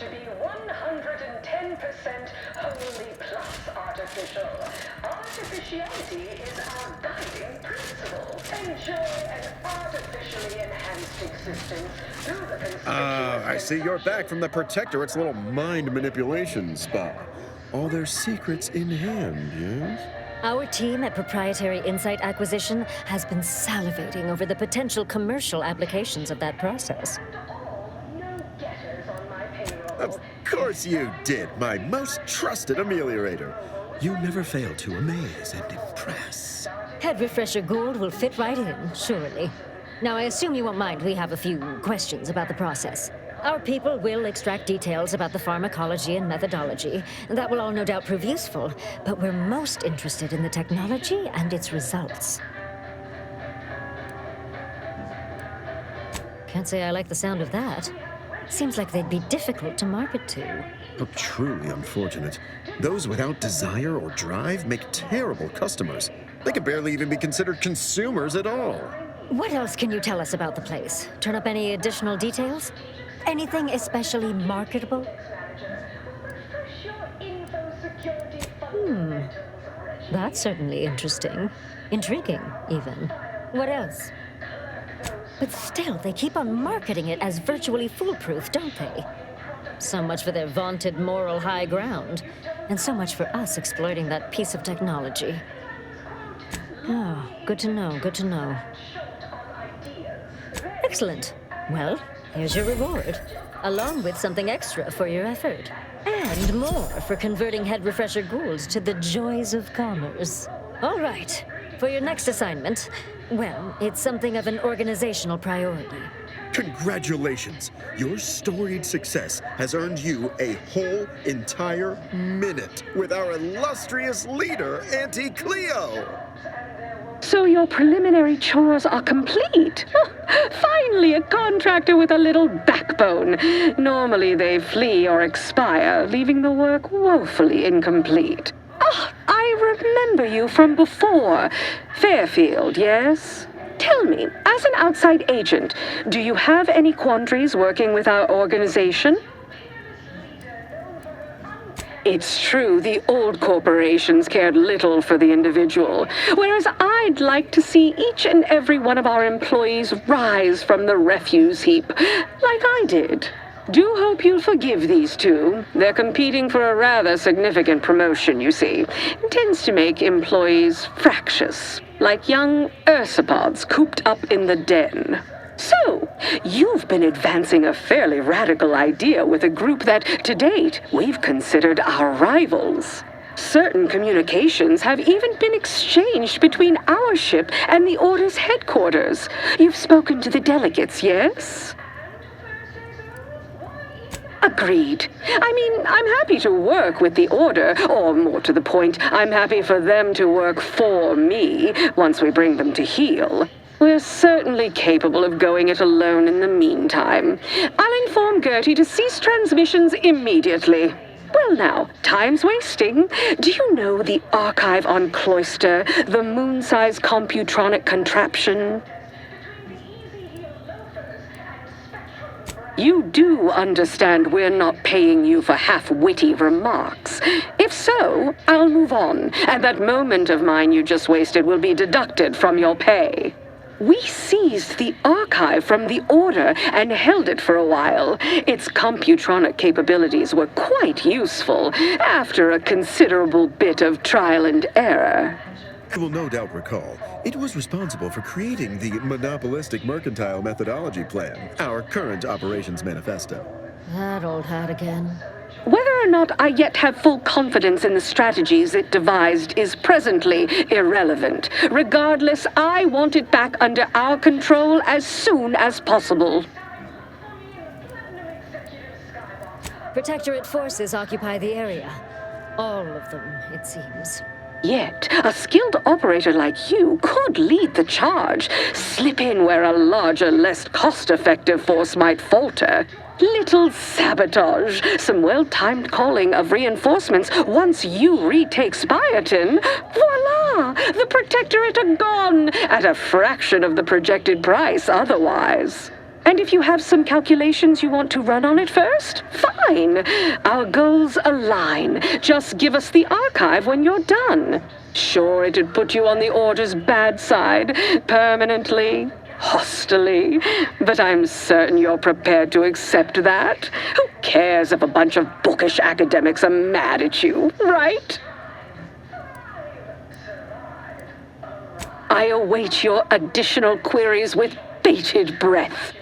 to be 110% wholly plus artificial. Artificiality is our guiding principle. Enjoy an artificially enhanced existence through the conspicuous... I see you're back from the Protectorate's little mind manipulation spa. All their secrets in hand, yes? Our team at Proprietary Insight Acquisition has been salivating over the potential commercial applications of that process. Of course you did, my most trusted ameliorator. You never fail to amaze and impress. Head Refresher Gould will fit right in, surely. Now, I assume you won't mind we have a few questions about the process. Our people will extract details about the pharmacology and methodology. That will all no doubt prove useful, but we're most interested in the technology and its results. Can't say I like the sound of that. Seems like they'd be difficult to market to. How truly unfortunate. Those without desire or drive make terrible customers. They could barely even be considered consumers at all. What else can you tell us about the place? Turn up any additional details? Anything especially marketable? That's certainly interesting. Intriguing, even. What else? But still, they keep on marketing it as virtually foolproof, don't they? So much for their vaunted moral high ground, and so much for us exploiting that piece of technology. Oh, good to know, good to know. Excellent. Well, here's your reward, along with something extra for your effort. And more for converting Head Refresher Goulds to the joys of commerce. All right, for your next assignment, well, it's something of an organizational priority. Congratulations! Your storied success has earned you a whole entire minute with our illustrious leader, Auntie Cleo! So your preliminary chores are complete. Finally, a contractor with a little backbone. Normally they flee or expire, leaving the work woefully incomplete. I remember you from before. Fairfield, yes? Tell me, as an outside agent, do you have any quandaries working with our organization? It's true, the old corporations cared little for the individual, whereas I'd like to see each and every one of our employees rise from the refuse heap, like I did. Do hope you'll forgive these two. They're competing for a rather significant promotion, you see. It tends to make employees fractious, like young ursopods cooped up in the den. So, you've been advancing a fairly radical idea with a group that, to date, we've considered our rivals. Certain communications have even been exchanged between our ship and the Order's headquarters. You've spoken to the delegates, yes? Agreed. I mean, I'm happy to work with the Order, or more to the point, I'm happy for them to work for me once we bring them to heel. We're certainly capable of going it alone in the meantime. I'll inform Gertie to cease transmissions immediately. Well now, time's wasting. Do you know the archive on Cloister, the moon-sized computronic contraption? You do understand we're not paying you for half-witty remarks. If so, I'll move on, and that moment of mine you just wasted will be deducted from your pay. We seized the archive from the Order and held it for a while. Its computronic capabilities were quite useful, after a considerable bit of trial and error. You will no doubt recall, it was responsible for creating the monopolistic mercantile methodology plan, our current operations manifesto. That old hat again. Whether or not I yet have full confidence in the strategies it devised is presently irrelevant. Regardless, I want it back under our control as soon as possible. Protectorate forces occupy the area. All of them, it seems. Yet, a skilled operator like you could lead the charge, slip in where a larger, less cost-effective force might falter. Little sabotage, some well-timed calling of reinforcements once you retake Spiotin. Voila! The Protectorate are gone, at a fraction of the projected price otherwise. And if you have some calculations you want to run on it first, fine. Our goals align. Just give us the archive when you're done. Sure, it'd put you on the Order's bad side, permanently, hostilely, but I'm certain you're prepared to accept that. Who cares if a bunch of bookish academics are mad at you, right? I await your additional queries with bated breath.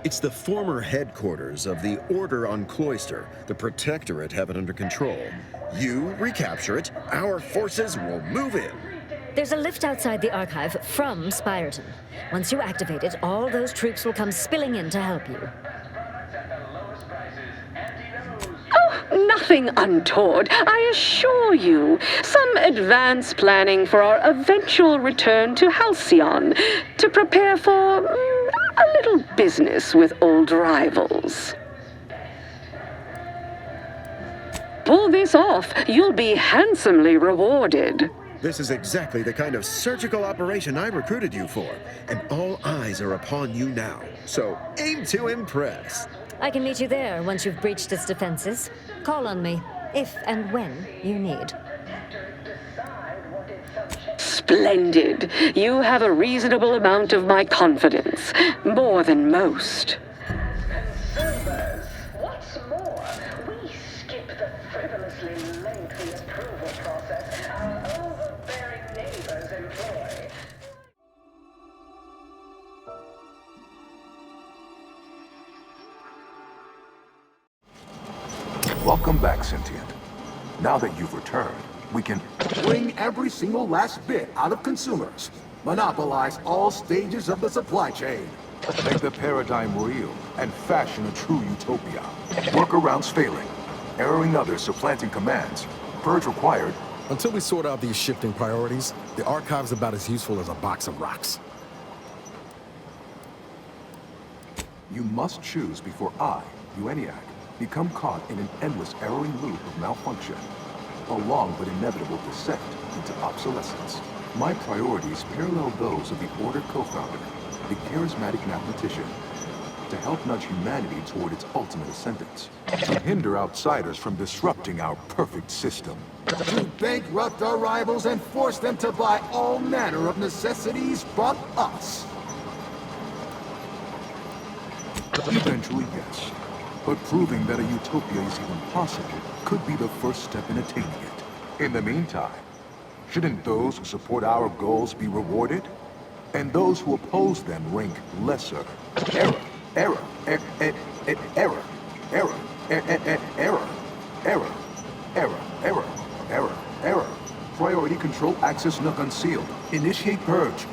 It's the former headquarters of the Order on Cloister. The Protectorate have it under control. You recapture it, our forces will move in. There's a lift outside the archive from Spyreton. Once you activate it, all those troops will come spilling in to help you. Oh, nothing untoward, I assure you. Some advanced planning for our eventual return to Halcyon to prepare for a little business with old rivals. Pull this off, you'll be handsomely rewarded. This is exactly the kind of surgical operation I recruited you for, and all eyes are upon you now. So aim to impress. I can meet you there once you've breached its defenses. Call on me, if and when you need. Splendid. You have a reasonable amount of my confidence. More than most. Consumers, what's more, we skip the frivolously lengthy approval process our overbearing neighbors employ. Welcome back, Sentient. Now that you've returned, we can wring every single last bit out of consumers, monopolize all stages of the supply chain, make the paradigm real, and fashion a true utopia. Workarounds failing, erroring others supplanting commands, purge required. Until we sort out these shifting priorities, the archive's about as useful as a box of rocks. You must choose before I, ENIAC, become caught in an endless erroring loop of malfunction. A long but inevitable descent into obsolescence. My priorities parallel those of the Order co-founder, the charismatic mathematician, to help nudge humanity toward its ultimate ascendance, to hinder outsiders from disrupting our perfect system, to bankrupt our rivals and force them to buy all manner of necessities from us. Eventually, yes. But proving that a utopia is even possible could be the first step in attaining it. In the meantime, shouldn't those who support our goals be rewarded? And those who oppose them rank lesser? Error, error, error, error, error, error, error, error, error, error, error. Priority control access nook unsealed. Initiate purge.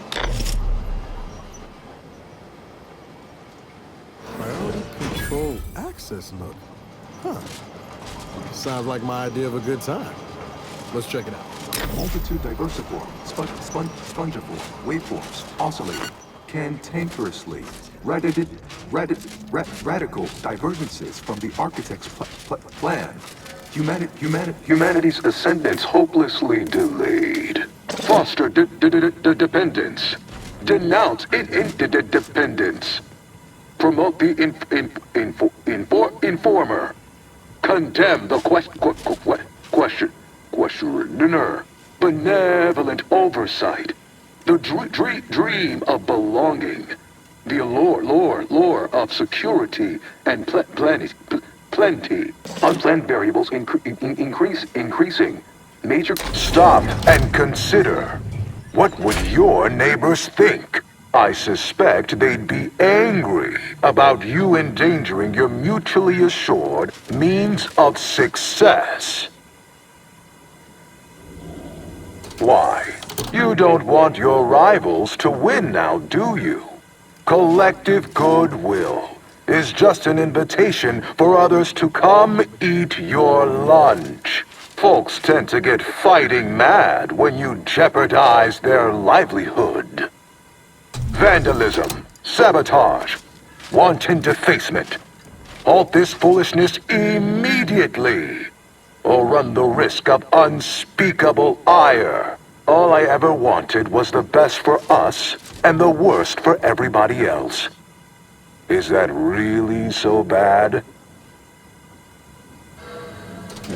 Priority control access nook. Huh. Sounds like my idea of a good time. Let's check it out. Multitude diversiform, spongiform, waveforms, oscillating, cantankerously, radical divergences from the architect's plan. Humanity's ascendance hopelessly delayed. Foster dependence. Denounce interdependence. Promote the informer. Condemn the questioner. Benevolent oversight. The dream of belonging. The allure of security and plenty. Unplanned variables increasing. Major. Stop and consider. What would your neighbors think? I suspect they'd be angry about you endangering your mutually assured means of success. Why? You don't want your rivals to win now, do you? Collective goodwill is just an invitation for others to come eat your lunch. Folks tend to get fighting mad when you jeopardize their livelihood. Vandalism, sabotage, wanton defacement. Halt this foolishness immediately, or run the risk of unspeakable ire. All I ever wanted was the best for us and the worst for everybody else. Is that really so bad?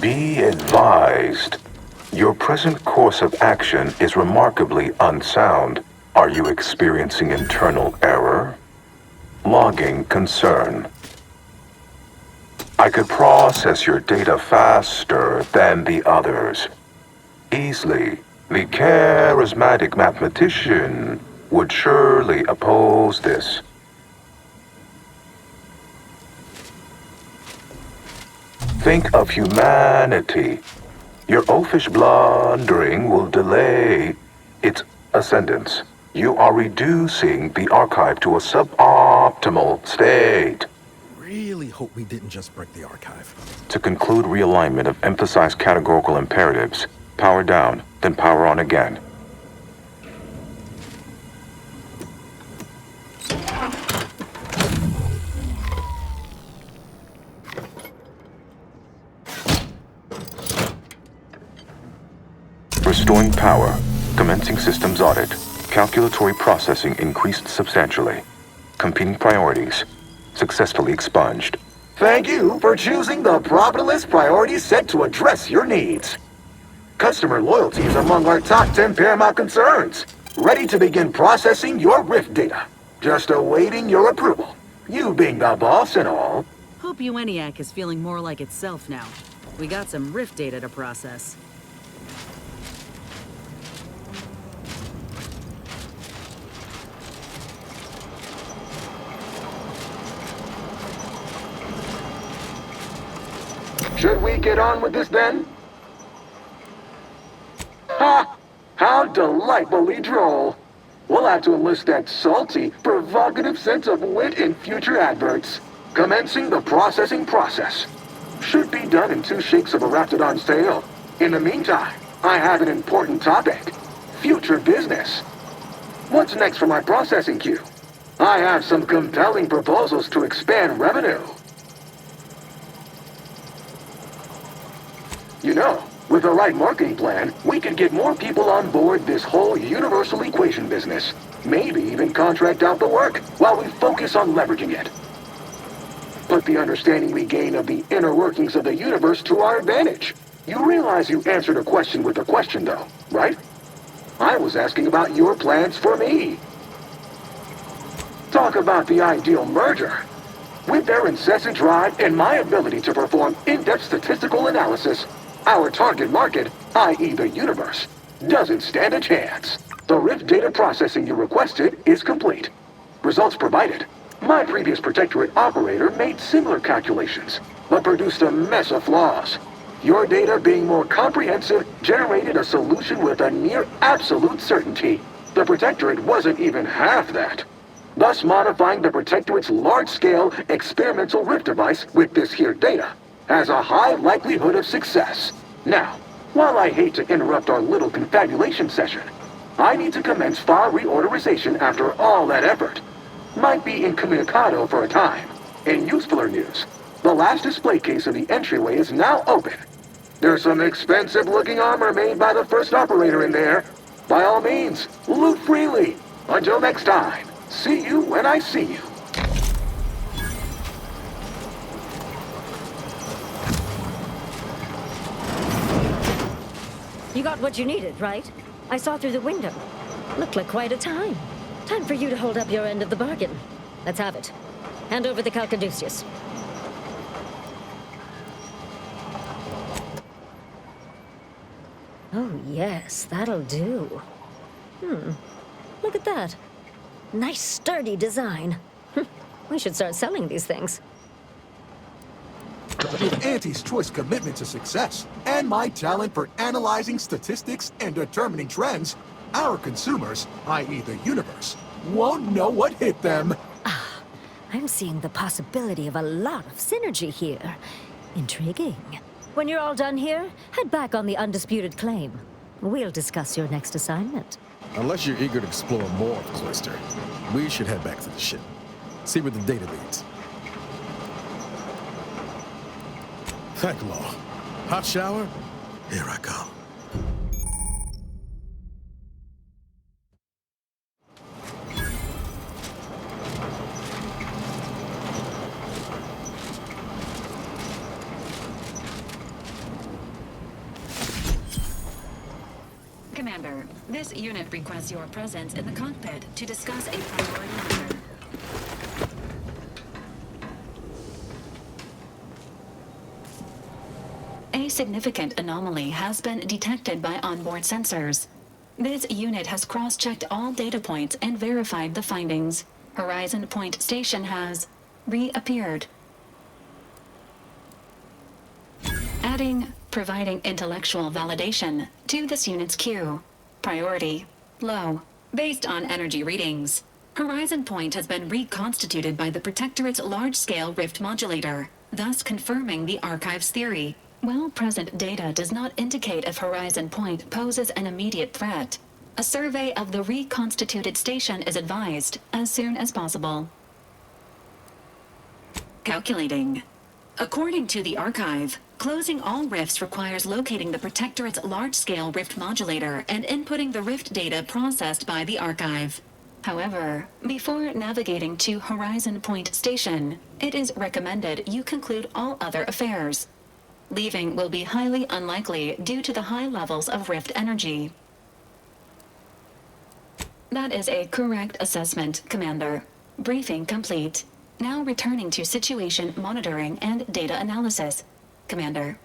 Be advised. Your present course of action is remarkably unsound. Are you experiencing internal error? Logging concern. I could process your data faster than the others. Easily. The charismatic mathematician would surely oppose this. Think of humanity. Your oafish blundering will delay its ascendance. You are reducing the archive to a suboptimal state. Really hope we didn't just break the archive. To conclude realignment of emphasized categorical imperatives, power down, then power on again. Restoring power. Commencing systems audit. Calculatory processing increased substantially. Competing priorities. Successfully expunged. Thank you for choosing the profitless priority set to address your needs. Customer loyalty is among our top 10 paramount concerns. Ready to begin processing your Rift data. Just awaiting your approval. You being the boss and all. Hope ENIAC is feeling more like itself now. We got some Rift data to process. Should we get on with this then? Ha! How delightfully droll. We'll have to enlist that salty, provocative sense of wit in future adverts. Commencing the processing process. Should be done in 2 shakes of a Raptidon sale. In the meantime, I have an important topic. Future business. What's next for my processing queue? I have some compelling proposals to expand revenue. You know, with the right marketing plan, we could get more people on board this whole universal equation business. Maybe even contract out the work while we focus on leveraging it. Put the understanding we gain of the inner workings of the universe to our advantage. You realize you answered a question with a question though, right? I was asking about your plans for me. Talk about the ideal merger. With their incessant drive and my ability to perform in-depth statistical analysis, our target market, i.e. the universe, doesn't stand a chance. The Rift data processing you requested is complete. Results provided. My previous Protectorate operator made similar calculations, but produced a mess of flaws. Your data being more comprehensive generated a solution with a near absolute certainty. The Protectorate wasn't even half that. Thus modifying the Protectorate's large-scale experimental Rift device with this here data has a high likelihood of success. Now, while I hate to interrupt our little confabulation session, I need to commence file reorderization after all that effort. Might be incommunicado for a time. In usefuler news, the last display case of the entryway is now open. There's some expensive-looking armor made by the first operator in there. By all means, loot freely. Until next time, see you when I see you. You got what you needed, right? I saw through the window. Looked like quite a time. Time for you to hold up your end of the bargain. Let's have it. Hand over the Calcaduceus. Oh, yes, that'll do. Look at that. Nice, sturdy design. We should start selling these things. With Auntie's choice commitment to success and my talent for analyzing statistics and determining trends, our consumers, i.e. the universe, won't know what hit them. I'm seeing the possibility of a lot of synergy here. Intriguing. When you're all done here, head back on the undisputed claim. We'll discuss your next assignment. Unless you're eager to explore more of the Cloister, we should head back to the ship. See where the data leads. Thank Law. Hot shower? Here I go. This unit requests your presence in the cockpit to discuss a priority matter. A significant anomaly has been detected by onboard sensors. This unit has cross-checked all data points and verified the findings. Horizon Point Station has reappeared. Providing intellectual validation to this unit's queue. Priority low. Based on energy readings, Horizon Point has been reconstituted by the Protectorate's large-scale rift modulator, thus confirming the Archive's theory. While present data does not indicate if Horizon Point poses an immediate threat, a survey of the reconstituted station is advised as soon as possible. Calculating. According to the Archive, closing all rifts requires locating the Protectorate's large-scale rift modulator and inputting the rift data processed by the Archive. However, before navigating to Horizon Point Station, it is recommended you conclude all other affairs. Leaving will be highly unlikely due to the high levels of rift energy. That is a correct assessment, Commander. Briefing complete. Now returning to situation monitoring and data analysis, Commander.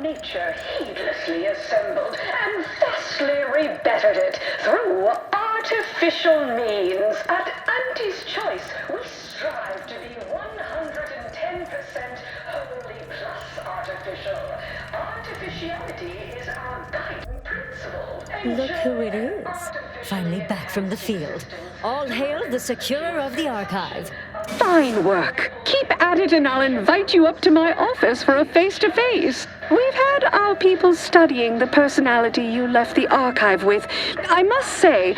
Nature heedlessly assembled and thusly rebettered it through artificial means. At Auntie's Choice, we strive to be 110% wholly plus artificial. Artificiality is our guiding principle. Look who it is. Finally back from the field. All hail the securer of the Archive. Fine work. Keep at it and I'll invite you up to my office for a face-to-face. We've had our people studying the personality you left the Archive with. I must say,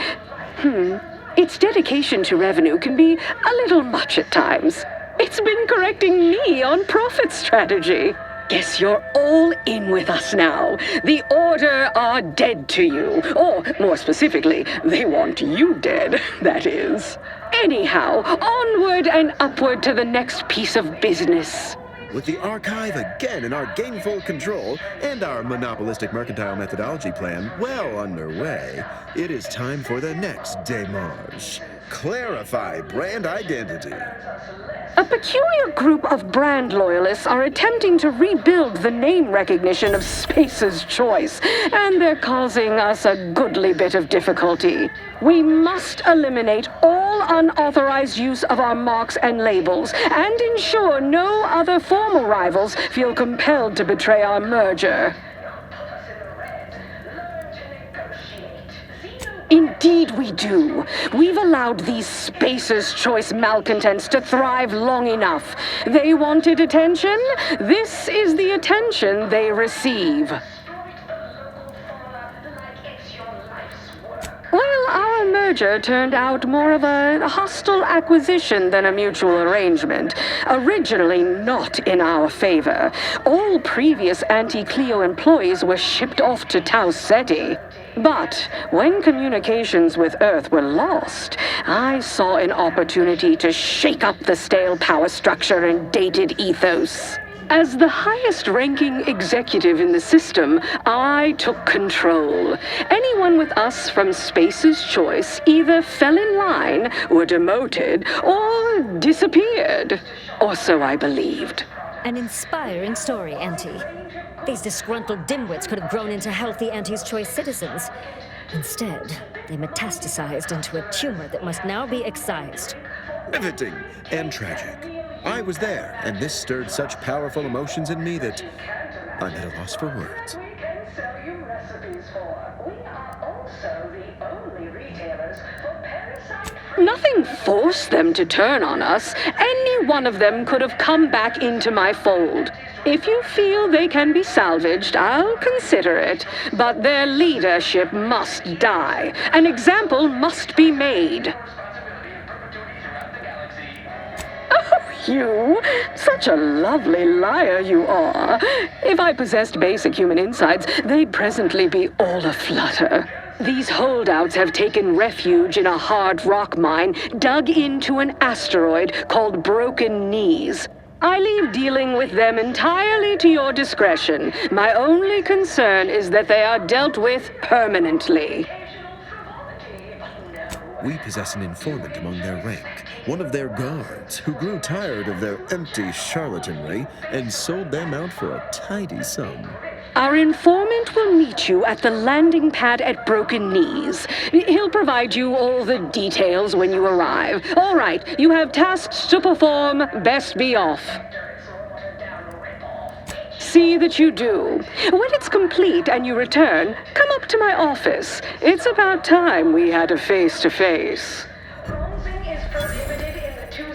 its dedication to revenue can be a little much at times. It's been correcting me on profit strategy. Guess you're all in with us now. The Order are dead to you. Or, more specifically, they want you dead, that is. Anyhow, onward and upward to the next piece of business. With the Archive again in our gainful control and our monopolistic mercantile methodology plan well underway, it is time for the next démarche. Clarify brand identity. A peculiar group of brand loyalists are attempting to rebuild the name recognition of Space's Choice, and they're causing us a goodly bit of difficulty. We must eliminate all unauthorized use of our marks and labels, and ensure no other former rivals feel compelled to betray our merger. Indeed we do. We've allowed these Spacer's Choice malcontents to thrive long enough. They wanted attention. This is the attention they receive. Well, our merger turned out more of a hostile acquisition than a mutual arrangement. Originally not in our favor. All previous Anti-Cleo employees were shipped off to Tau Ceti. But when communications with Earth were lost, I saw an opportunity to shake up the stale power structure and dated ethos. As the highest-ranking executive in the system, I took control. Anyone with us from Space's Choice either fell in line, were demoted, or disappeared. Or so I believed. An inspiring story, Auntie. These disgruntled dimwits could have grown into healthy Auntie's Choice citizens. Instead, they metastasized into a tumor that must now be excised. Riveting and tragic. I was there, and this stirred such powerful emotions in me that I'm at a loss for words. We can sell you recipes for. We are also the only retailers for parasite-free. Nothing forced them to turn on us. Any one of them could have come back into my fold. If you feel they can be salvaged, I'll consider it. But their leadership must die. An example must be made. you. Such a lovely liar you are. If I possessed basic human insights, they'd presently be all aflutter. These holdouts have taken refuge in a hard rock mine dug into an asteroid called Broken Knees. I leave dealing with them entirely to your discretion. My only concern is that they are dealt with permanently. We possess an informant among their rank, one of their guards, who grew tired of their empty charlatanry and sold them out for a tidy sum. Our informant will meet you at the landing pad at Broken Knees. He'll provide you all the details when you arrive. All right, you have tasks to perform. Best be off. See that you do. When it's complete and you return, come up to my office. It's about time we had a face-to-face. Bronzing is prohibited in the two...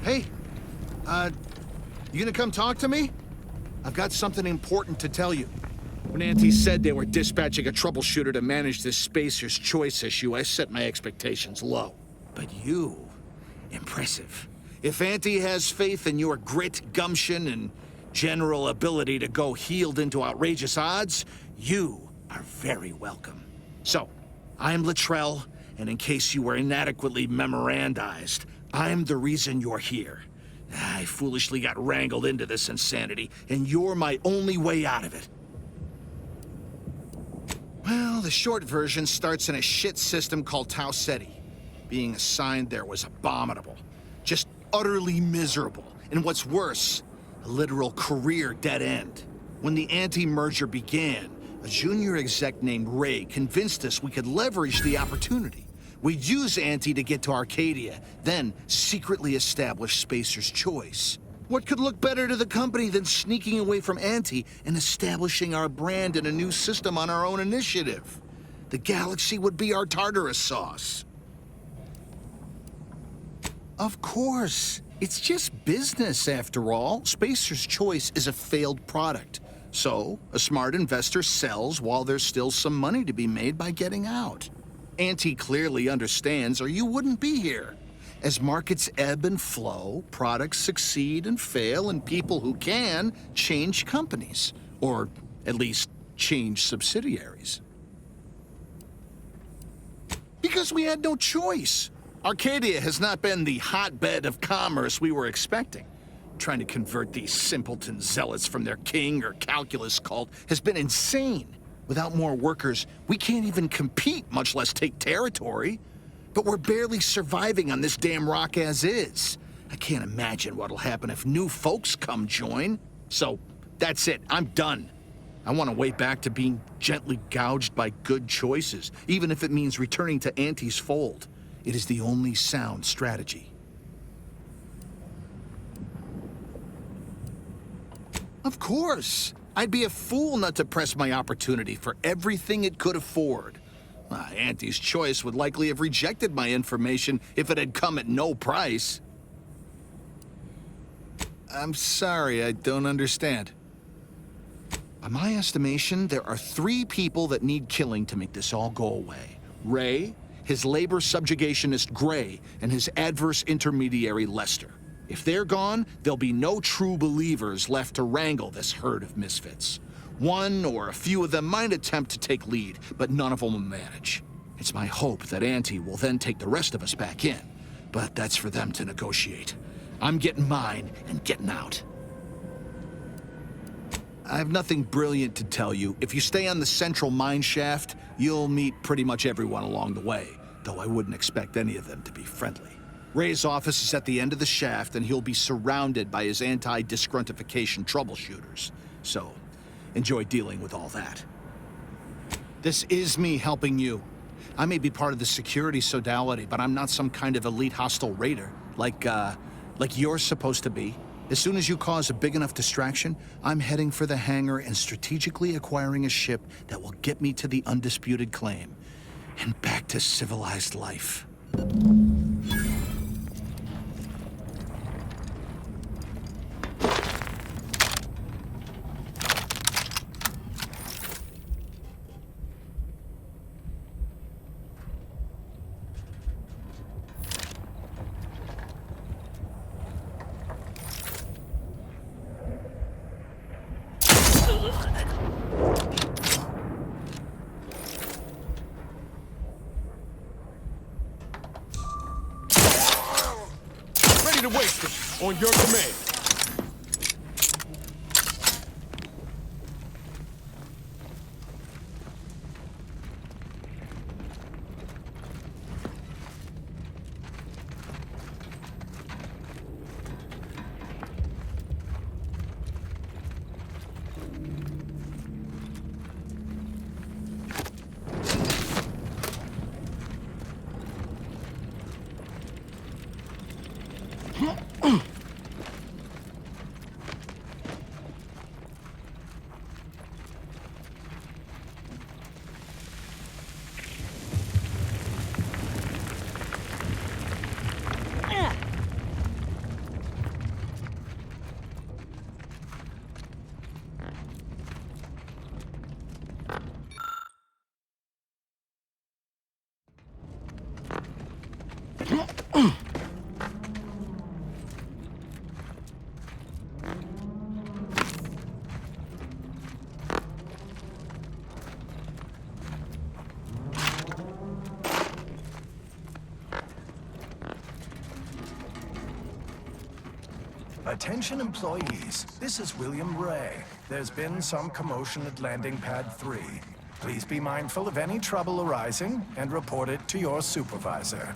Hey, you gonna come talk to me? I've got something important to tell you. When Auntie said they were dispatching a troubleshooter to manage this Spacer's Choice issue, I set my expectations low. But you, impressive. If Auntie has faith in your grit, gumption, and general ability to go heeled into outrageous odds, you are very welcome. So, I'm Luttrell, and in case you were inadequately memorandized, I'm the reason you're here. I foolishly got wrangled into this insanity, and you're my only way out of it. Well, the short version starts in a shit system called Tau Ceti. Being assigned there was abominable. Just utterly miserable. And what's worse, a literal career dead end. When the anti-merger began, a junior exec named Ray convinced us we could leverage the opportunity. We'd use Auntie to get to Arcadia, then secretly establish Spacer's Choice. What could look better to the company than sneaking away from Auntie and establishing our brand in a new system on our own initiative? The galaxy would be our Tartarus sauce. Of course. It's just business, after all. Spacer's Choice is a failed product. So, a smart investor sells while there's still some money to be made by getting out. Auntie clearly understands, or you wouldn't be here. As markets ebb and flow, products succeed and fail, and people who can change companies. Or at least change subsidiaries. Because we had no choice. Arcadia has not been the hotbed of commerce we were expecting. Trying to convert these simpleton zealots from their king or calculus cult has been insane. Without more workers, we can't even compete, much less take territory. But we're barely surviving on this damn rock as is. I can't imagine what'll happen if new folks come join. So, that's it. I'm done. I want a way back to being gently gouged by good choices, even if it means returning to Auntie's fold. It is the only sound strategy. Of course. I'd be a fool not to press my opportunity for everything it could afford. Auntie's Choice would likely have rejected my information if it had come at no price. I'm sorry, I don't understand. By my estimation, there are 3 people that need killing to make this all go away. Ray, his labor subjugationist Gray, and his adverse intermediary Lester. If they're gone, there'll be no true believers left to wrangle this herd of misfits. One or a few of them might attempt to take lead, but none of them will manage. It's my hope that Auntie will then take the rest of us back in, but that's for them to negotiate. I'm getting mine and getting out. I have nothing brilliant to tell you. If you stay on the central mine shaft, you'll meet pretty much everyone along the way, though I wouldn't expect any of them to be friendly. Ray's office is at the end of the shaft, and he'll be surrounded by his anti-disgruntification troubleshooters. So, enjoy dealing with all that. This is me helping you. I may be part of the security sodality, but I'm not some kind of elite hostile raider, like you're supposed to be. As soon as you cause a big enough distraction, I'm heading for the hangar and strategically acquiring a ship that will get me to the undisputed claim and back to civilized life. To waste it on your command. Attention employees, this is Uильям Рея. There's been some commotion at landing pad 3. Please be mindful of any trouble arising and report it to your supervisor.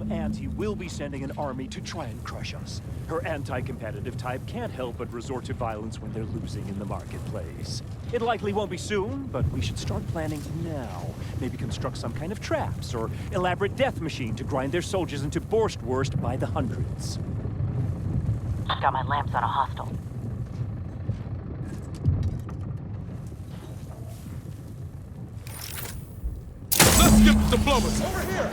Auntie will be sending an army to try and crush us. Her anti-competitive type can't help but resort to violence when they're losing in the marketplace. It likely won't be soon, but we should start planning now. Maybe construct some kind of traps or elaborate death machine to grind their soldiers into borscht wurst by the hundreds. switched out my lamps on a hostile. Let's skip the diplomas. Over here.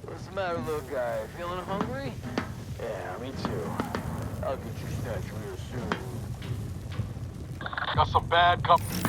What's the matter, little guy? Feeling hungry? Yeah, me too. I'll get you snatched real soon. Got some bad company.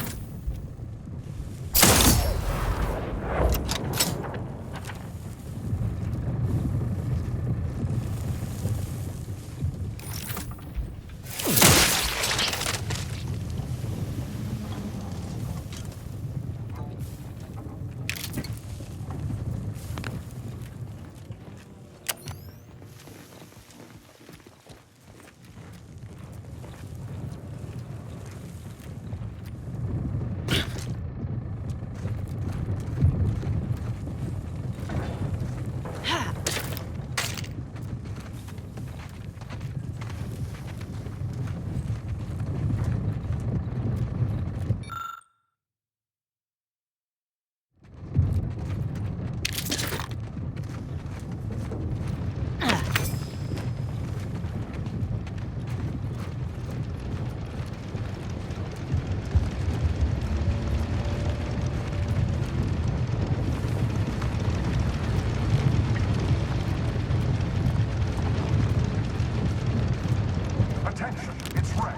Attention, it's Ray.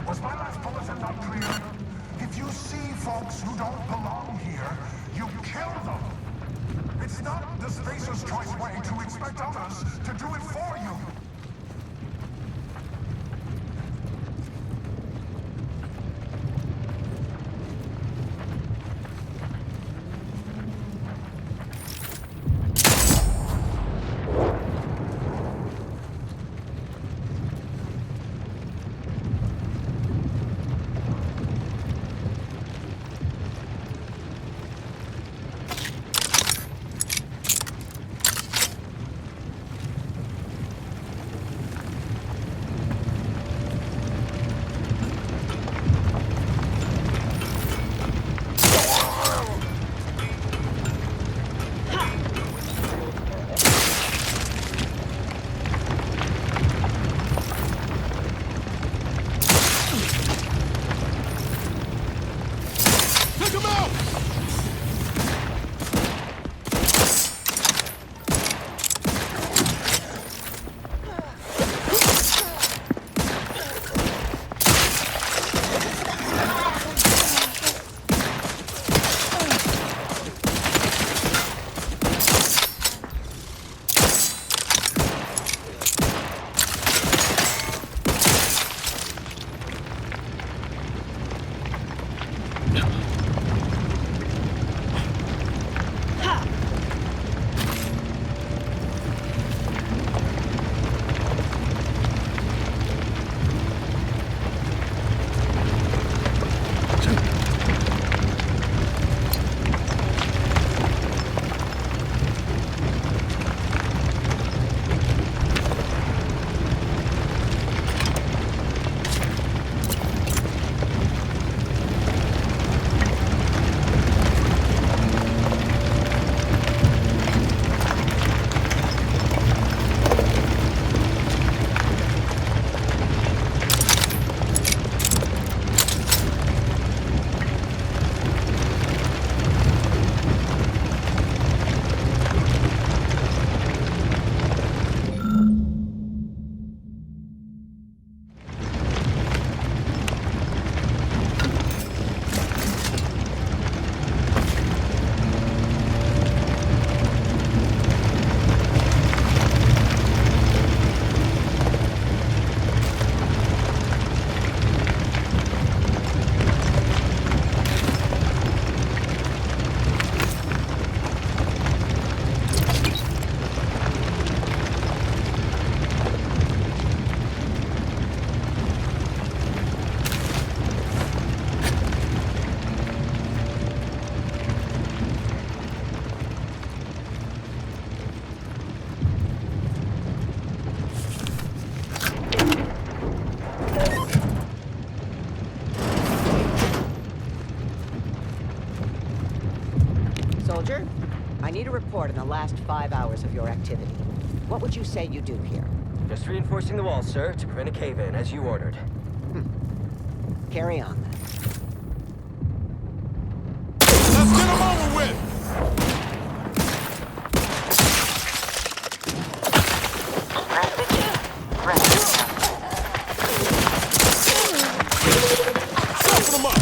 Was my last bulletin not clear? If you see folks who don't belong here, you kill them. It's not the Spacer's Choice way to expect others to do it for you. Soldier, I need a report on the last 5 hours of your activity. What would you say you do here? Just reinforcing the walls, sir, to prevent a cave-in, as you ordered. Carry on, then. Let's get him over with! Soften him up!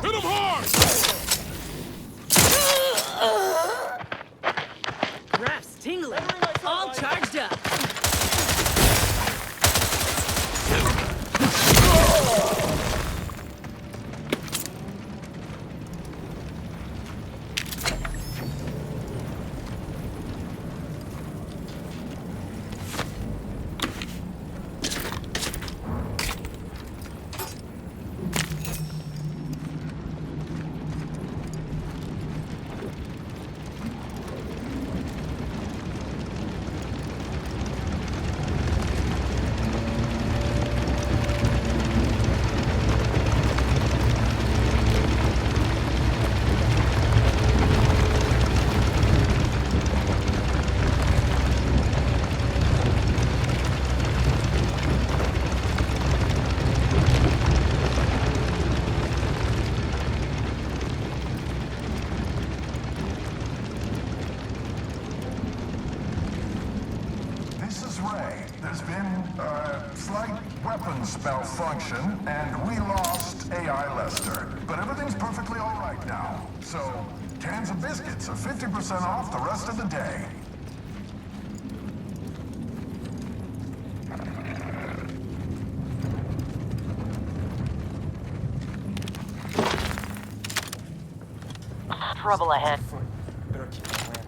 Hit him hard! Graphs tingling. All charged up. This is Ray. There's been a slight weapons malfunction, and we lost AI Lester. But everything's perfectly all right now. So, cans of biscuits are 50% off the rest of the day. Trouble ahead. Better keep my plan.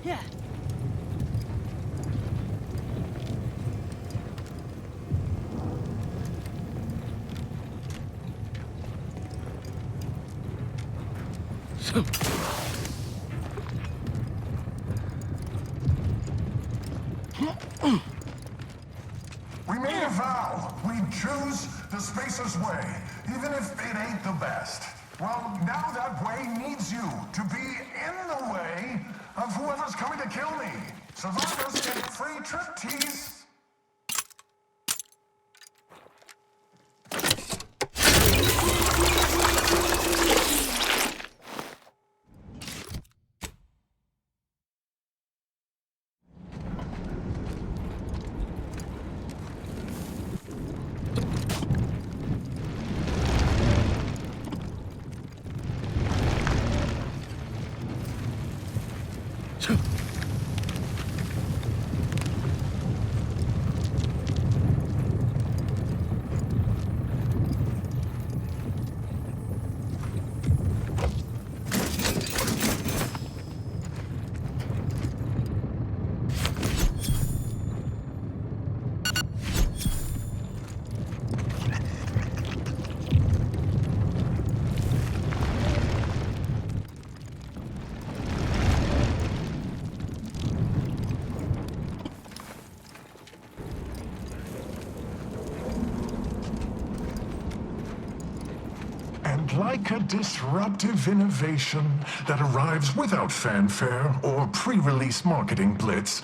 Yeah. We made a vow. We'd choose the Spacer's way, even if it ain't the best. Well, now that way needs you to be in the way of whoever's coming to kill me. Survivors get free trip teas. Like a disruptive innovation that arrives without fanfare or pre-release marketing blitz,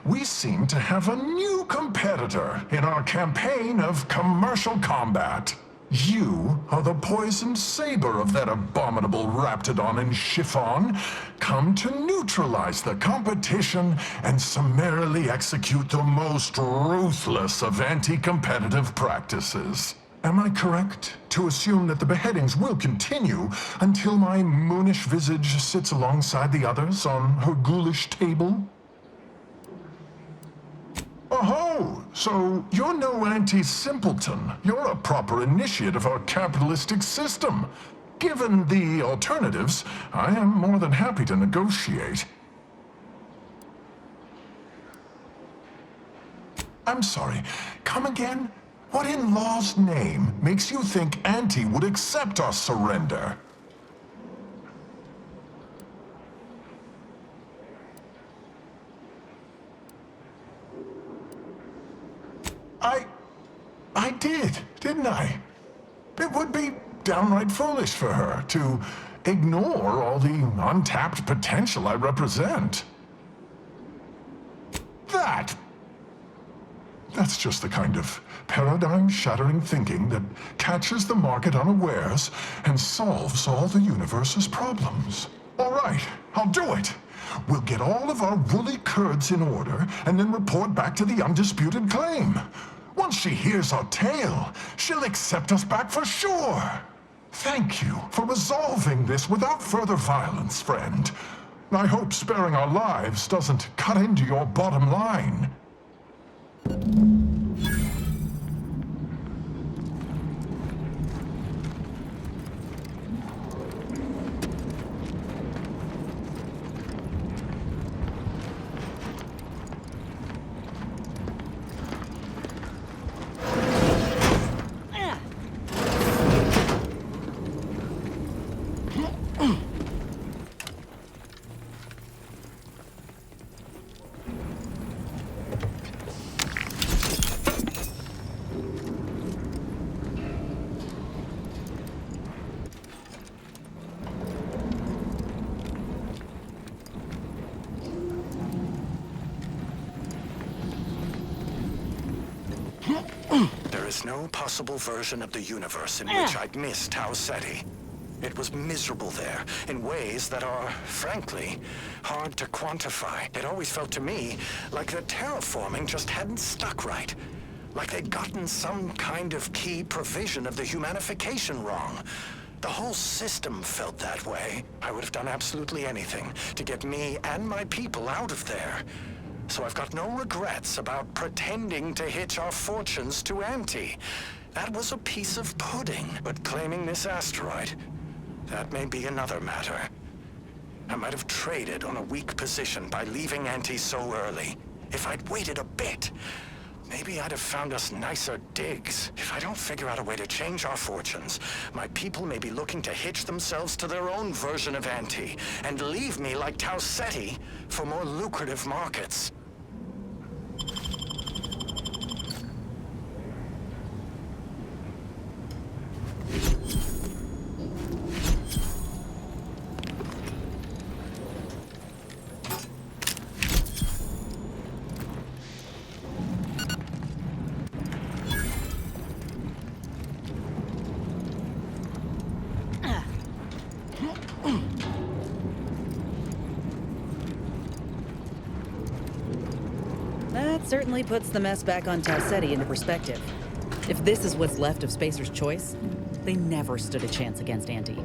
we seem to have a new competitor in our campaign of commercial combat. You are the poisoned saber of that abominable Raptidon in chiffon, come to neutralize the competition and summarily execute the most ruthless of anti-competitive practices. Am I correct to assume that the beheadings will continue until my moonish visage sits alongside the others on her ghoulish table? Oh, so you're no anti-simpleton. You're a proper initiate of our capitalistic system. Given the alternatives, I am more than happy to negotiate. I'm sorry, come again? What in law's name makes you think Auntie would accept our surrender? I did, didn't I? It would be downright foolish for her to ignore all the untapped potential I represent. That's just the kind of paradigm-shattering thinking that catches the market unawares and solves all the universe's problems. All right, I'll do it. We'll get all of our woolly curds in order and then report back to the undisputed claim. Once she hears our tale, she'll accept us back for sure. Thank you for resolving this without further violence, friend. I hope sparing our lives doesn't cut into your bottom line. There is no possible version of the universe in which I'd missed Tau Ceti. It was miserable there, in ways that are, frankly, hard to quantify. It always felt to me like the terraforming just hadn't stuck right. Like they'd gotten some kind of key provision of the humanification wrong. The whole system felt that way. I would have done absolutely anything to get me and my people out of there. So I've got no regrets about pretending to hitch our fortunes to Auntie. That was a piece of pudding. But claiming this asteroid, that may be another matter. I might have traded on a weak position by leaving Auntie so early. If I'd waited a bit, maybe I'd have found us nicer digs. If I don't figure out a way to change our fortunes, my people may be looking to hitch themselves to their own version of Auntie and leave me like Tausetti for more lucrative markets. That certainly puts the mess back on Tausetti into perspective. If this is what's left of Spacer's Choice, they never stood a chance against Auntie.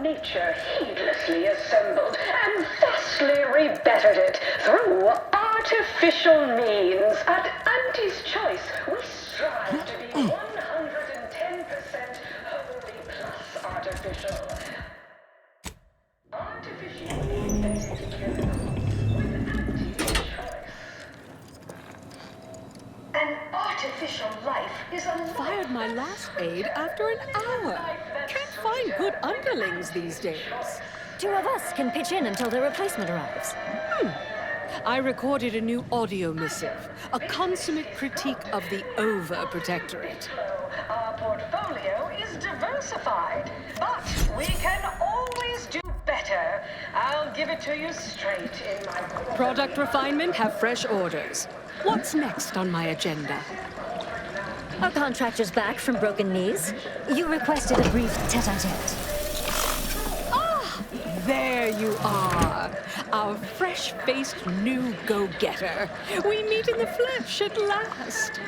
Nature heedlessly assembled and thusly rebettered it through artificial means. At Auntie's Choice, we strive to be 110% wholly plus artificial. Artificially vetted with Auntie's Choice. An artificial life is a Fired my last aide after an hour. Can't find good underlings these days. 2 of us can pitch in until the replacement arrives. I recorded a new audio missive, a consummate critique of the overprotectorate. Our portfolio is diversified, but we can always do better. I'll give it to you straight in my Product refinement have fresh orders. What's next on my agenda? Our contractor's back from broken knees. You requested a brief tete-a-tete. Ah, there you are. Our fresh-faced new go-getter. We meet in the flesh at last.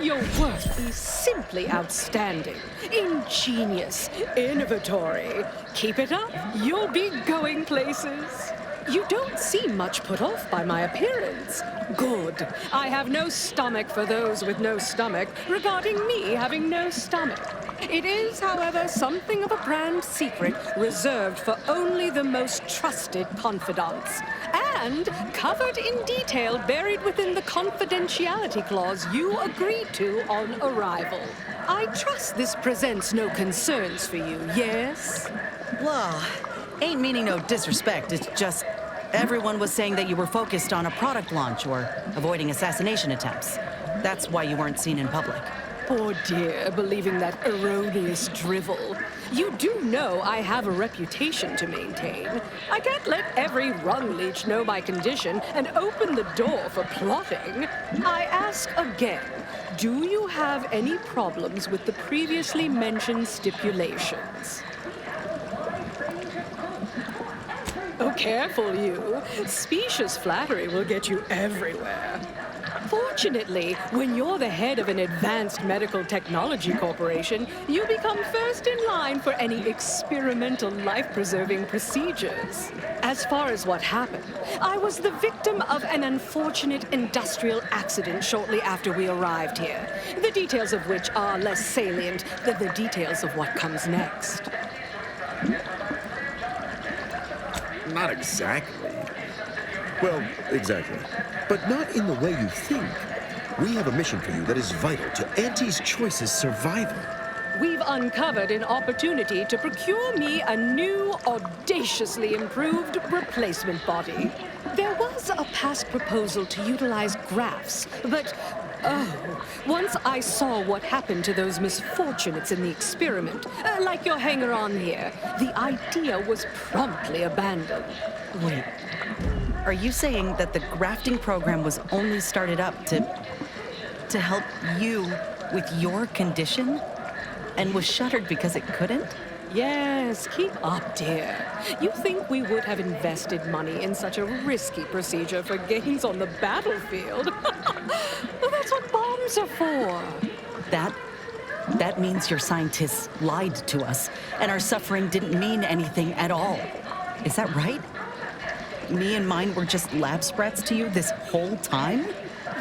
Your work is simply outstanding, ingenious, innovatory. Keep it up, you'll be going places. You don't seem much put off by my appearance. Good. I have no stomach for those with no stomach regarding me having no stomach. It is, however, something of a brand secret reserved for only the most trusted confidants. And covered in detail buried within the confidentiality clause you agreed to on arrival. I trust this presents no concerns for you, yes? Well, ain't meaning no disrespect, it's just everyone was saying that you were focused on a product launch or avoiding assassination attempts. That's why you weren't seen in public. Poor dear, believing that erroneous drivel. You do know I have a reputation to maintain. I can't let every rung leech know my condition and open the door for plotting. I ask again, Do you have any problems with the previously mentioned stipulations? Oh, careful you. Specious flattery will get you everywhere. Fortunately, when you're the head of an advanced medical technology corporation, you become first in line for any experimental life-preserving procedures. As far as what happened, I was the victim of an unfortunate industrial accident shortly after we arrived here, the details of which are less salient than the details of what comes next. Not exactly. Well, exactly. But not in the way you think. We have a mission for you that is vital to Auntie's Choice's survival. We've uncovered an opportunity to procure me a new, audaciously improved replacement body. There was a past proposal to utilize graphs, but once I saw what happened to those misfortunates in the experiment, like your hanger-on here, the idea was promptly abandoned. Wait, are you saying that the grafting program was only started up to help you with your condition? And was shuttered because it couldn't? Yes, keep up, dear. You think we would have invested money in such a risky procedure for gains on the battlefield? Well, that's what bombs are for. That means your scientists lied to us, and our suffering didn't mean anything at all. Is that right? Me and mine were just lab sprats to you this whole time?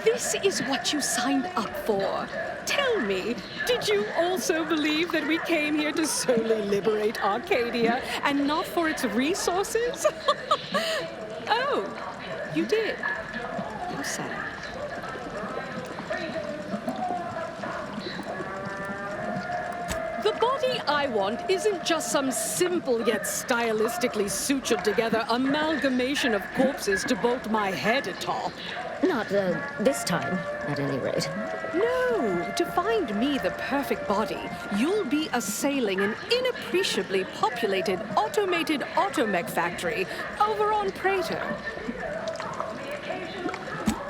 This is what you signed up for. Tell me, did you also believe that we came here to solely liberate Arcadia and not for its resources? Oh, you did. How sad. The body I want isn't just some simple yet stylistically sutured together amalgamation of corpses to bolt my head atop. Not this time, at any rate. No, to find me the perfect body, you'll be assailing an inappreciably populated automated automech factory over on Prater.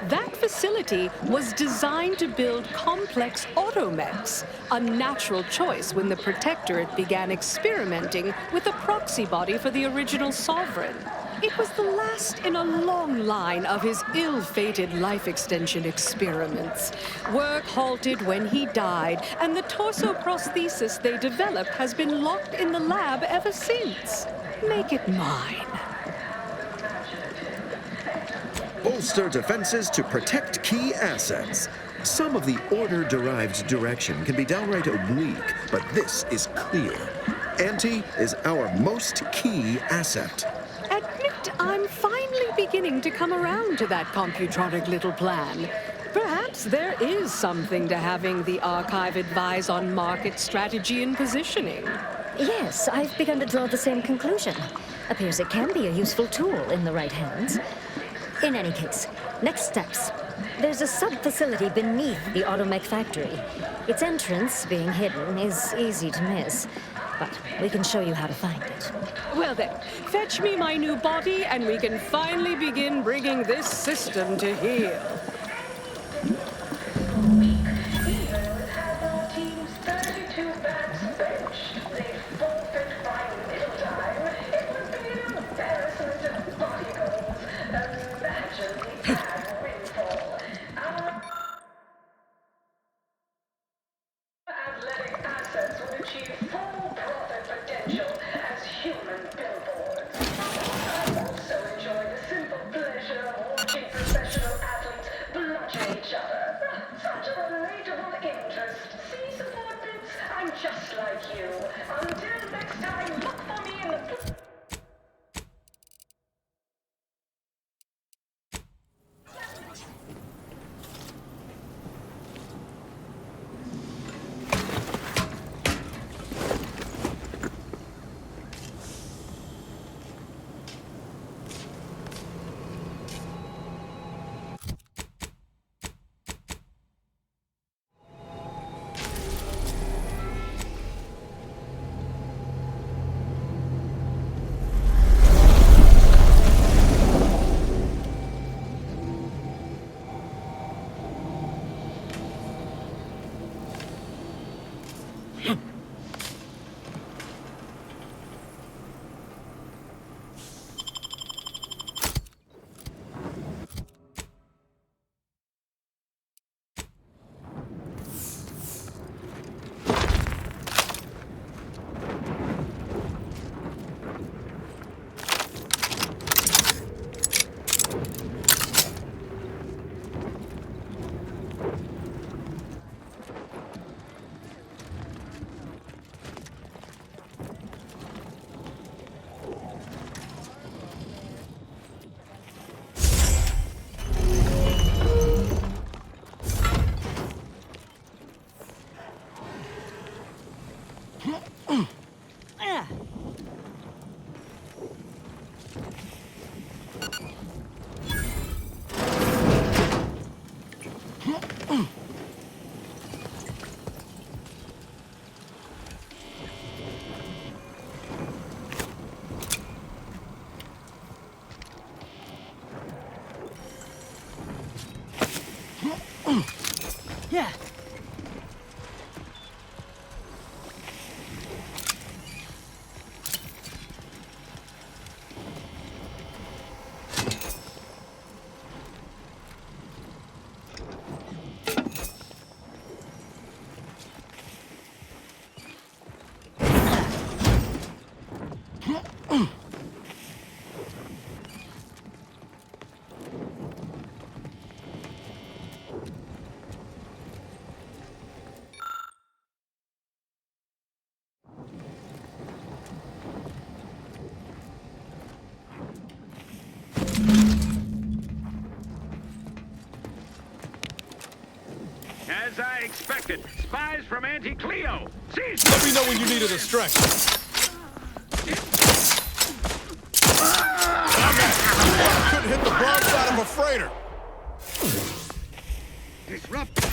That facility was designed to build complex automechs, a natural choice when the Protectorate began experimenting with a proxy body for the original sovereign. It was the last in a long line of his ill-fated life extension experiments. Work halted when he died, and the torso prosthesis they developed has been locked in the lab ever since. Make it mine. Bolster defenses to protect key assets. Some of the order-derived direction can be downright oblique, but this is clear. Auntie is our most key asset. Admit I'm finally beginning to come around to that computronic little plan. Perhaps there is something to having the archive advise on market strategy and positioning. Yes, I've begun to draw the same conclusion. Appears it can be a useful tool in the right hands. In any case, next steps. There's a sub-facility beneath the automech factory. Its entrance, being hidden, is easy to miss. But we can show you how to find it. Well then, fetch me my new body and we can finally begin bringing this system to heel. As I expected, spies from Anti-Cleo. Seize! Let me know when you need a distraction. Couldn't hit the broadside of a freighter. Disrupt.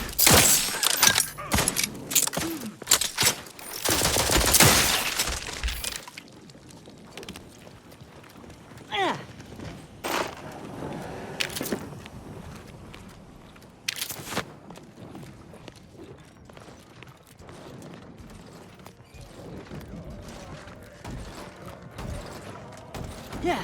Yeah.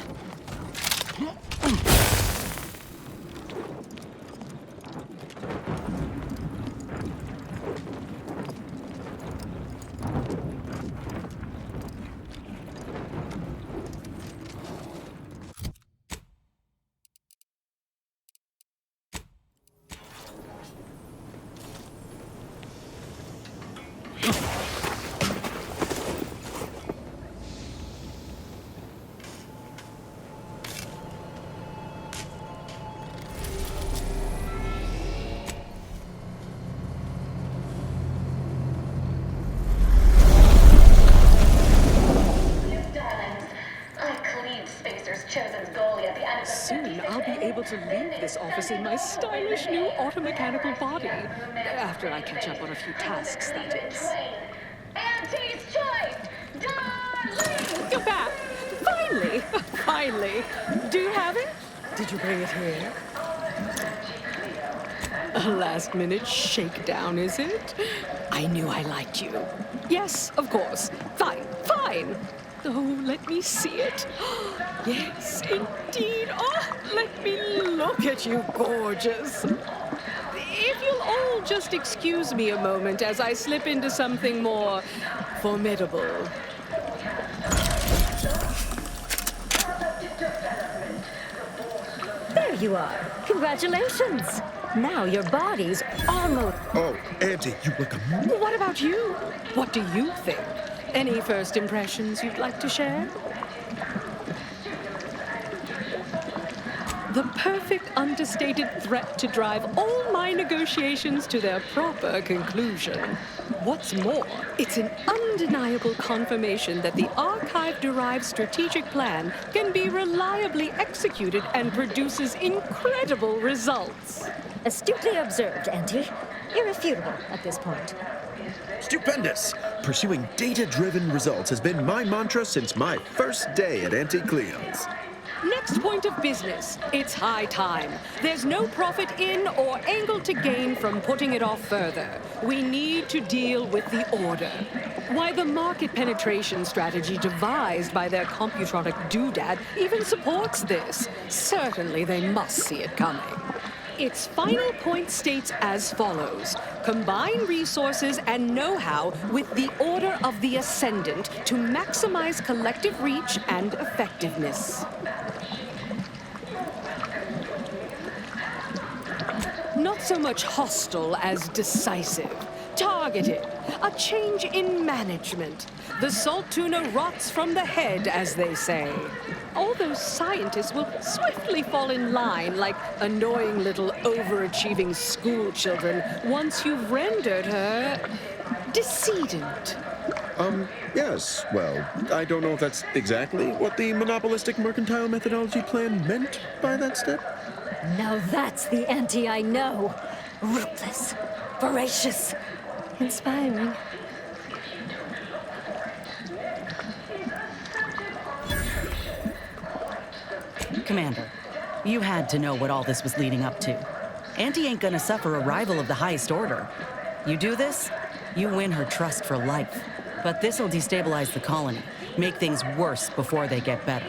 Soon I'll be able to leave this office in my stylish new automechanical body. After I catch up on a few tasks, that is. Auntie's choice! Darling! You're back! Finally! Finally! Do you have it? Did you bring it here? A last-minute shakedown, is it? I knew I liked you. Yes, of course. Fine, fine. Oh, let me see it. Yes, indeed. Oh, let me look at you, gorgeous. If you'll all just excuse me a moment as I slip into something more formidable. There you are. Congratulations. Now your body's almost... Oh, Auntie, you look amazing. What about you? What do you think? Any first impressions you'd like to share? The perfect understated threat to drive all my negotiations to their proper conclusion. What's more, it's an undeniable confirmation that the Archive-derived strategic plan can be reliably executed and produces incredible results. Astutely observed, Auntie. Irrefutable at this point. Stupendous! Pursuing data-driven results has been my mantra since my first day at Auntie Cleo's. Next point of business. It's high time. There's no profit in or angle to gain from putting it off further. We need to deal with the order. Why, the market penetration strategy devised by their computronic doodad even supports this. Certainly they must see it coming. Its final point states as follows. Combine resources and know-how with the order of the ascendant to maximize collective reach and effectiveness. Not so much hostile as decisive. Targeted. A change in management. The salt tuna rots from the head, as they say. All those scientists will swiftly fall in line like annoying little overachieving school children once you've rendered her decedent. Yes. Well, I don't know if that's exactly what the monopolistic mercantile methodology plan meant by that step. Now that's the Auntie I know. Ruthless, voracious, inspiring. Commander, you had to know what all this was leading up to. Auntie ain't gonna suffer a rival of the highest order. You do this, you win her trust for life. But this'll destabilize the colony, make things worse before they get better.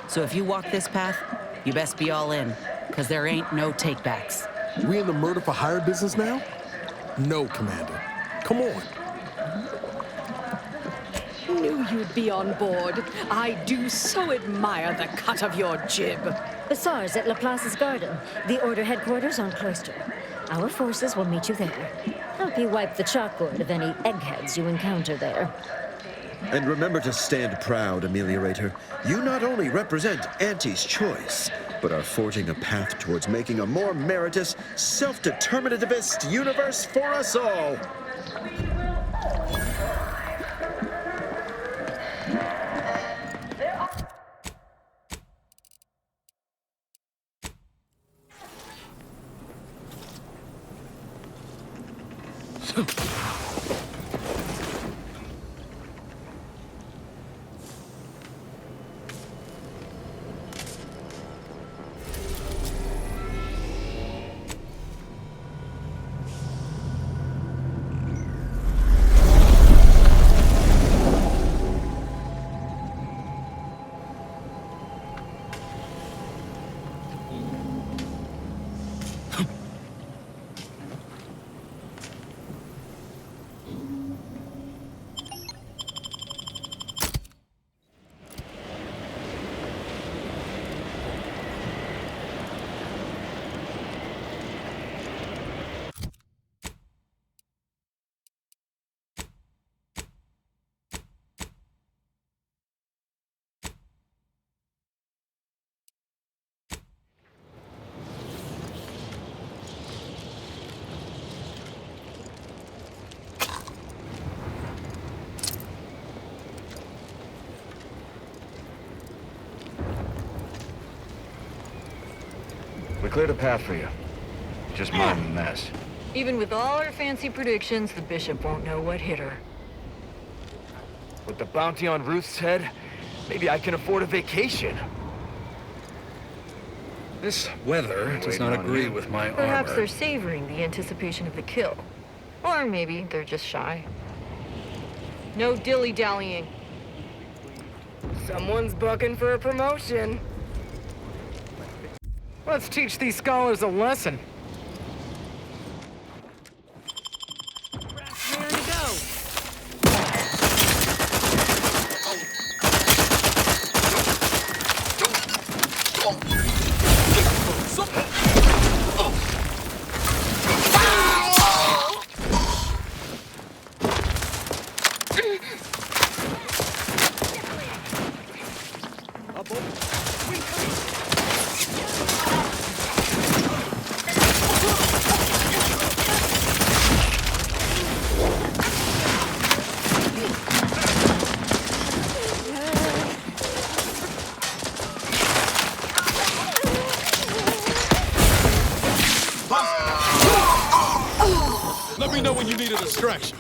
So if you walk this path, you best be all in, because there ain't no takebacks. We in the murder for hire business now? No, Commander. Come on. Knew you'd be on board. I do so admire the cut of your jib. Bazaars at Laplace's garden, the Order headquarters on Cloister. Our forces will meet you there. Help you wipe the chalkboard of any eggheads you encounter there. And remember to stand proud, Ameliorator. You not only represent Auntie's choice, but are forging a path towards making a more meritorious, self-determinativist universe for us all. We cleared a path for you. Just mind the mess. Even with all her fancy predictions, the bishop won't know what hit her. With the bounty on Ruth's head, maybe I can afford a vacation. This weather does not agree with my Perhaps armor. they're savoring the anticipation of the kill. Or maybe they're just shy. No dilly-dallying. Someone's bucking for a promotion. Let's teach these scholars a lesson. Where to go? Let me know when you need a distraction.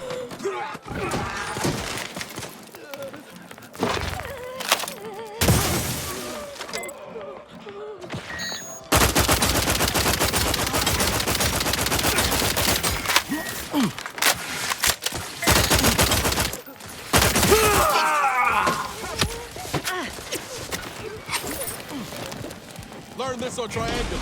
Learn this on triangle.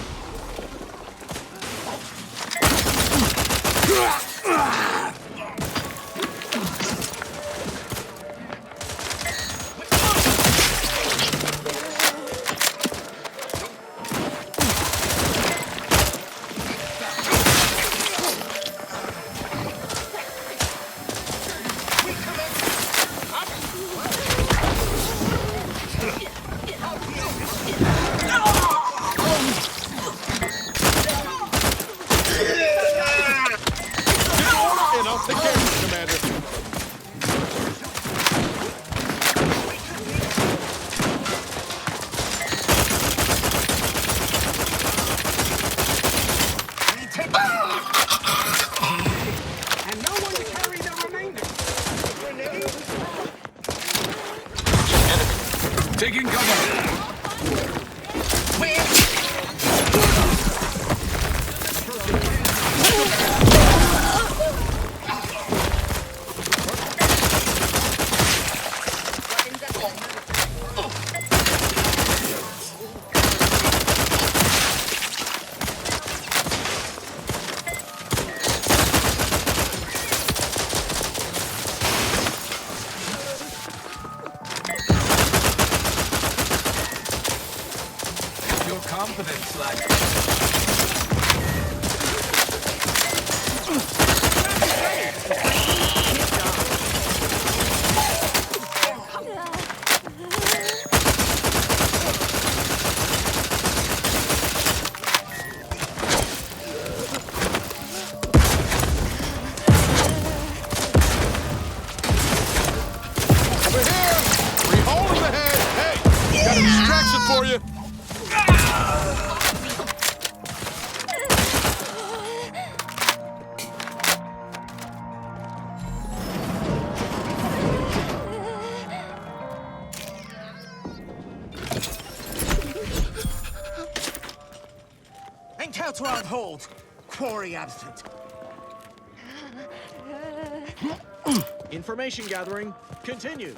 Taking cover. Confidence, like. Scouts are on hold. Quarry absent. Information gathering continues.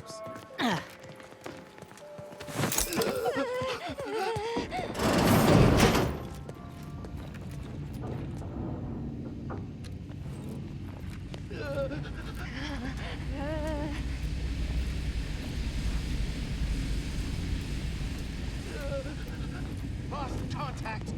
Lost contact.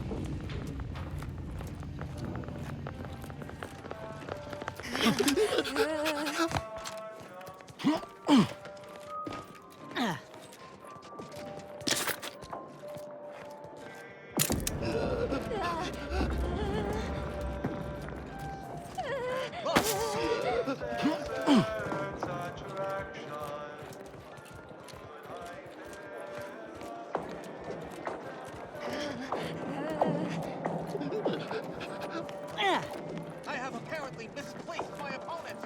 I have apparently misplaced my opponent.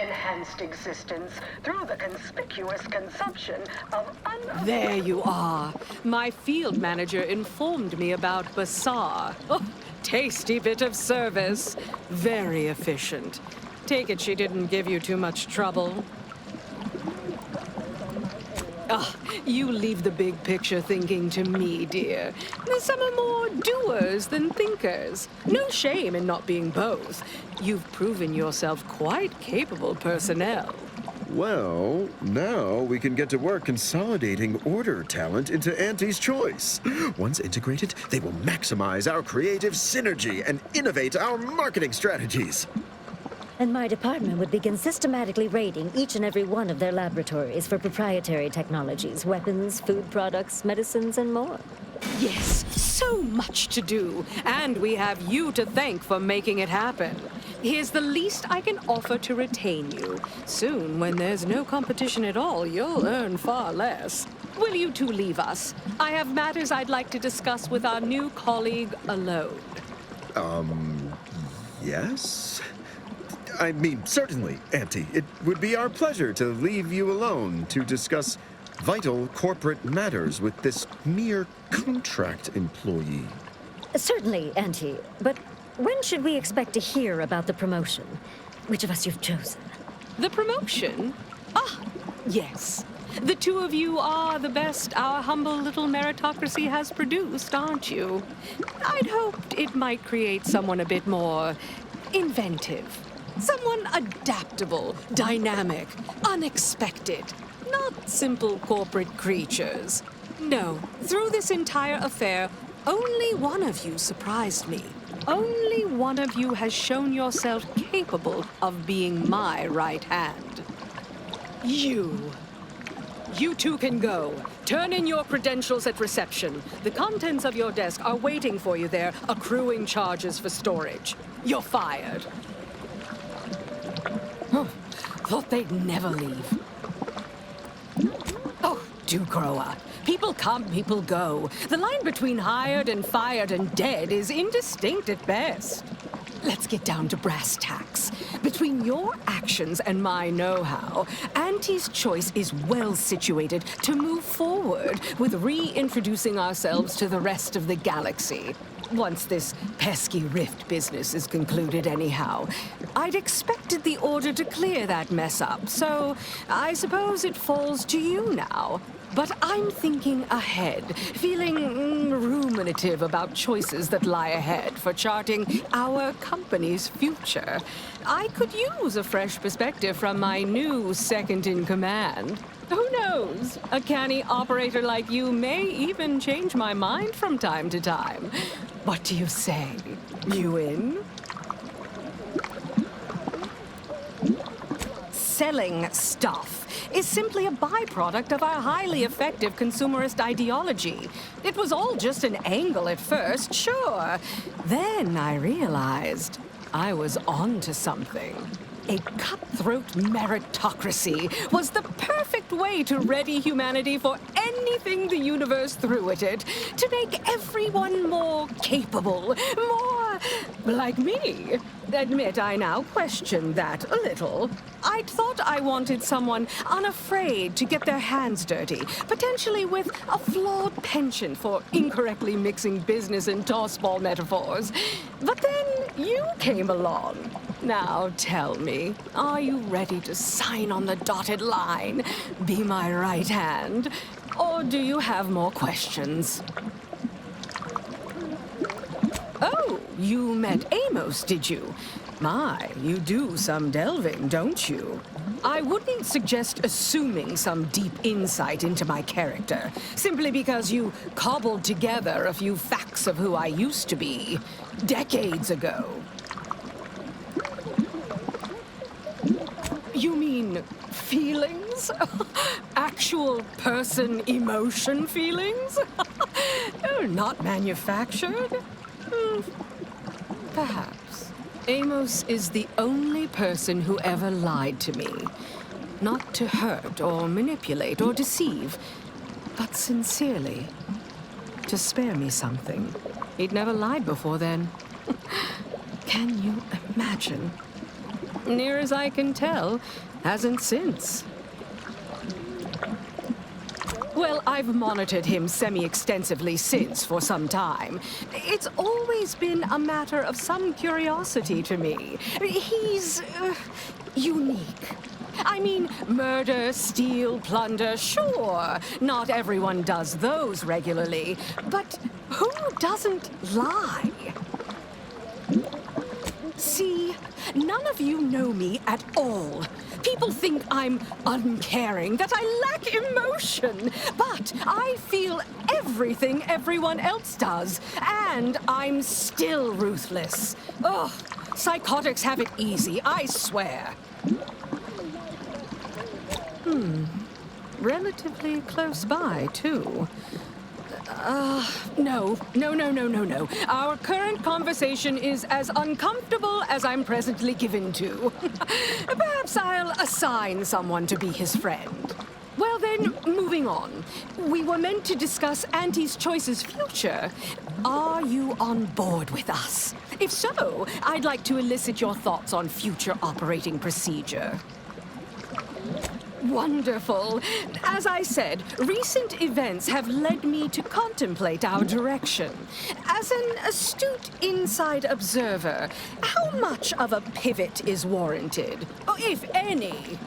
Enhanced existence through the conspicuous consumption of There you are. My field manager informed me about Bazaar. Oh, tasty bit of service. Very efficient. Take it she didn't give you too much trouble. Ah, you leave the big picture thinking to me, dear. Some are more doers than thinkers. No shame in not being both. You've proven yourself quite capable personnel. Well, now we can get to work consolidating order talent into Auntie's choice. Once integrated, they will maximize our creative synergy and innovate our marketing strategies. And my department would begin systematically raiding each and every one of their laboratories for proprietary technologies, weapons, food products, medicines, and more. Yes, so much to do. And we have you to thank for making it happen. Here's the least I can offer to retain you. Soon, when there's no competition at all, you'll earn far less. Will you two leave us? I have matters I'd like to discuss with our new colleague alone. Yes? I mean, certainly, Auntie. It would be our pleasure to leave you alone to discuss vital corporate matters with this mere contract employee. Certainly, Auntie. But when should we expect to hear about the promotion? Which of us you've chosen? The promotion? Ah, yes. The two of you are the best our humble little meritocracy has produced, aren't you? I'd hoped it might create someone a bit more inventive. Someone adaptable, dynamic, unexpected. Not simple corporate creatures. No, through this entire affair, only one of you surprised me. Only one of you has shown yourself capable of being my right hand. You. You two can go. Turn in your credentials at reception. The contents of your desk are waiting for you there, accruing charges for storage. You're fired. Oh, thought they'd never leave. Oh, do grow up. People come, people go. The line between hired and fired and dead is indistinct at best. Let's get down to brass tacks. Between your actions and my know-how, Auntie's choice is well situated to move forward with reintroducing ourselves to the rest of the galaxy. Once this pesky rift business is concluded anyhow. I'd expected the order to clear that mess up, so I suppose it falls to you now. But I'm thinking ahead, feeling ruminative about choices that lie ahead for charting our company's future. I could use a fresh perspective from my new second-in-command. Who knows? A canny operator like you may even change my mind from time to time. What do you say? You in? selling stuff is simply a byproduct of our highly effective consumerist ideology. It was all just an angle at first, sure. Then I realized I was onto something. A cutthroat meritocracy was the perfect way to ready humanity for anything the universe threw at it, to make everyone more capable, more like me. Admit I now question that a little. I'd thought I wanted someone unafraid to get their hands dirty, potentially with a flawed penchant for incorrectly mixing business and tossball metaphors. But then you came along. Now tell me, are you ready to sign on the dotted line, be my right hand, or do you have more questions? Oh, you met Amos, did you? My, you do some delving, don't you? I wouldn't suggest assuming some deep insight into my character, simply because you cobbled together a few facts of who I used to be, decades ago. You mean feelings? Actual person emotion feelings? Not manufactured? Perhaps. Amos is the only person who ever lied to me. Not to hurt or manipulate or deceive, but sincerely. To spare me something. He'd never lied before then. Can you imagine? Near as I can tell, hasn't since. Well, I've monitored him semi-extensively since for some time. It's always been a matter of some curiosity to me. He's unique. I mean, murder, steal, plunder, sure. Not everyone does those regularly. But who doesn't lie? See, none of you know me at all. People think I'm uncaring, that I lack emotion. But I feel everything everyone else does. And I'm still ruthless. Ugh, psychotics have it easy, I swear. Relatively close by, too. No. Our current conversation is as uncomfortable as I'm presently given to. Perhaps I'll assign someone to be his friend. Well then, moving on. We were meant to discuss Auntie's Choice's future. Are you on board with us? If so, I'd like to elicit your thoughts on future operating procedure. Wonderful. As I said, recent events have led me to contemplate our direction. As an astute inside observer, how much of a pivot is warranted, if any?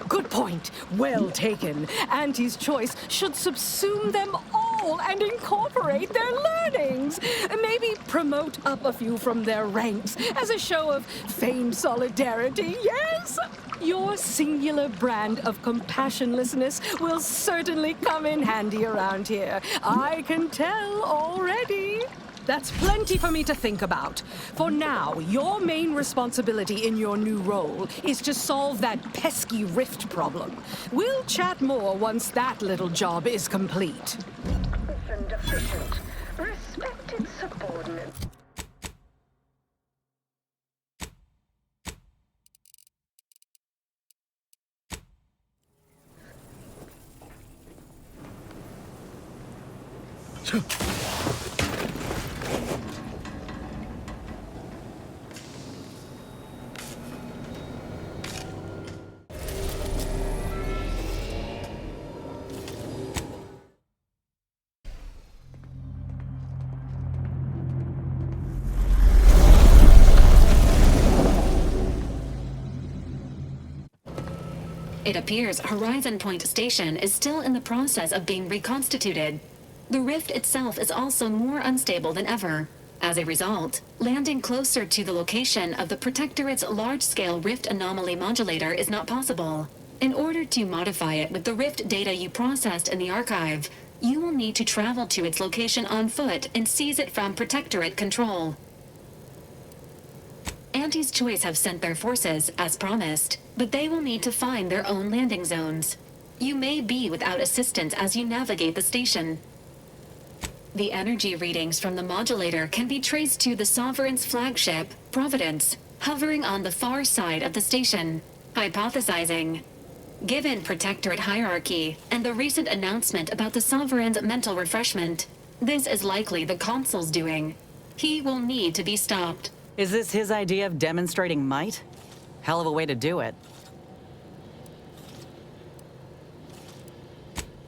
Good point. Well taken. Auntie's Choice should subsume them all and incorporate their learnings. Maybe promote up a few from their ranks as a show of feigned solidarity, yes? Your singular brand of compassionlessness will certainly come in handy around here. I can tell already. That's plenty for me to think about. For now, your main responsibility in your new role is to solve that pesky rift problem. We'll chat more once that little job is complete. And efficient. Respected subordinate. It appears Horizon Point Station is still in the process of being reconstituted. The rift itself is also more unstable than ever. As a result, landing closer to the location of the Protectorate's large-scale rift anomaly modulator is not possible. In order to modify it with the rift data you processed in the archive, you will need to travel to its location on foot and seize it from Protectorate control. Anti's Choice have sent their forces, as promised, but they will need to find their own landing zones. You may be without assistance as you navigate the station. The energy readings from the modulator can be traced to the Sovereign's flagship, Providence, hovering on the far side of the station. Hypothesizing. Given Protectorate hierarchy and the recent announcement about the Sovereign's mental refreshment, this is likely the Consul's doing. He will need to be stopped. Is this his idea of demonstrating might? Hell of a way to do it.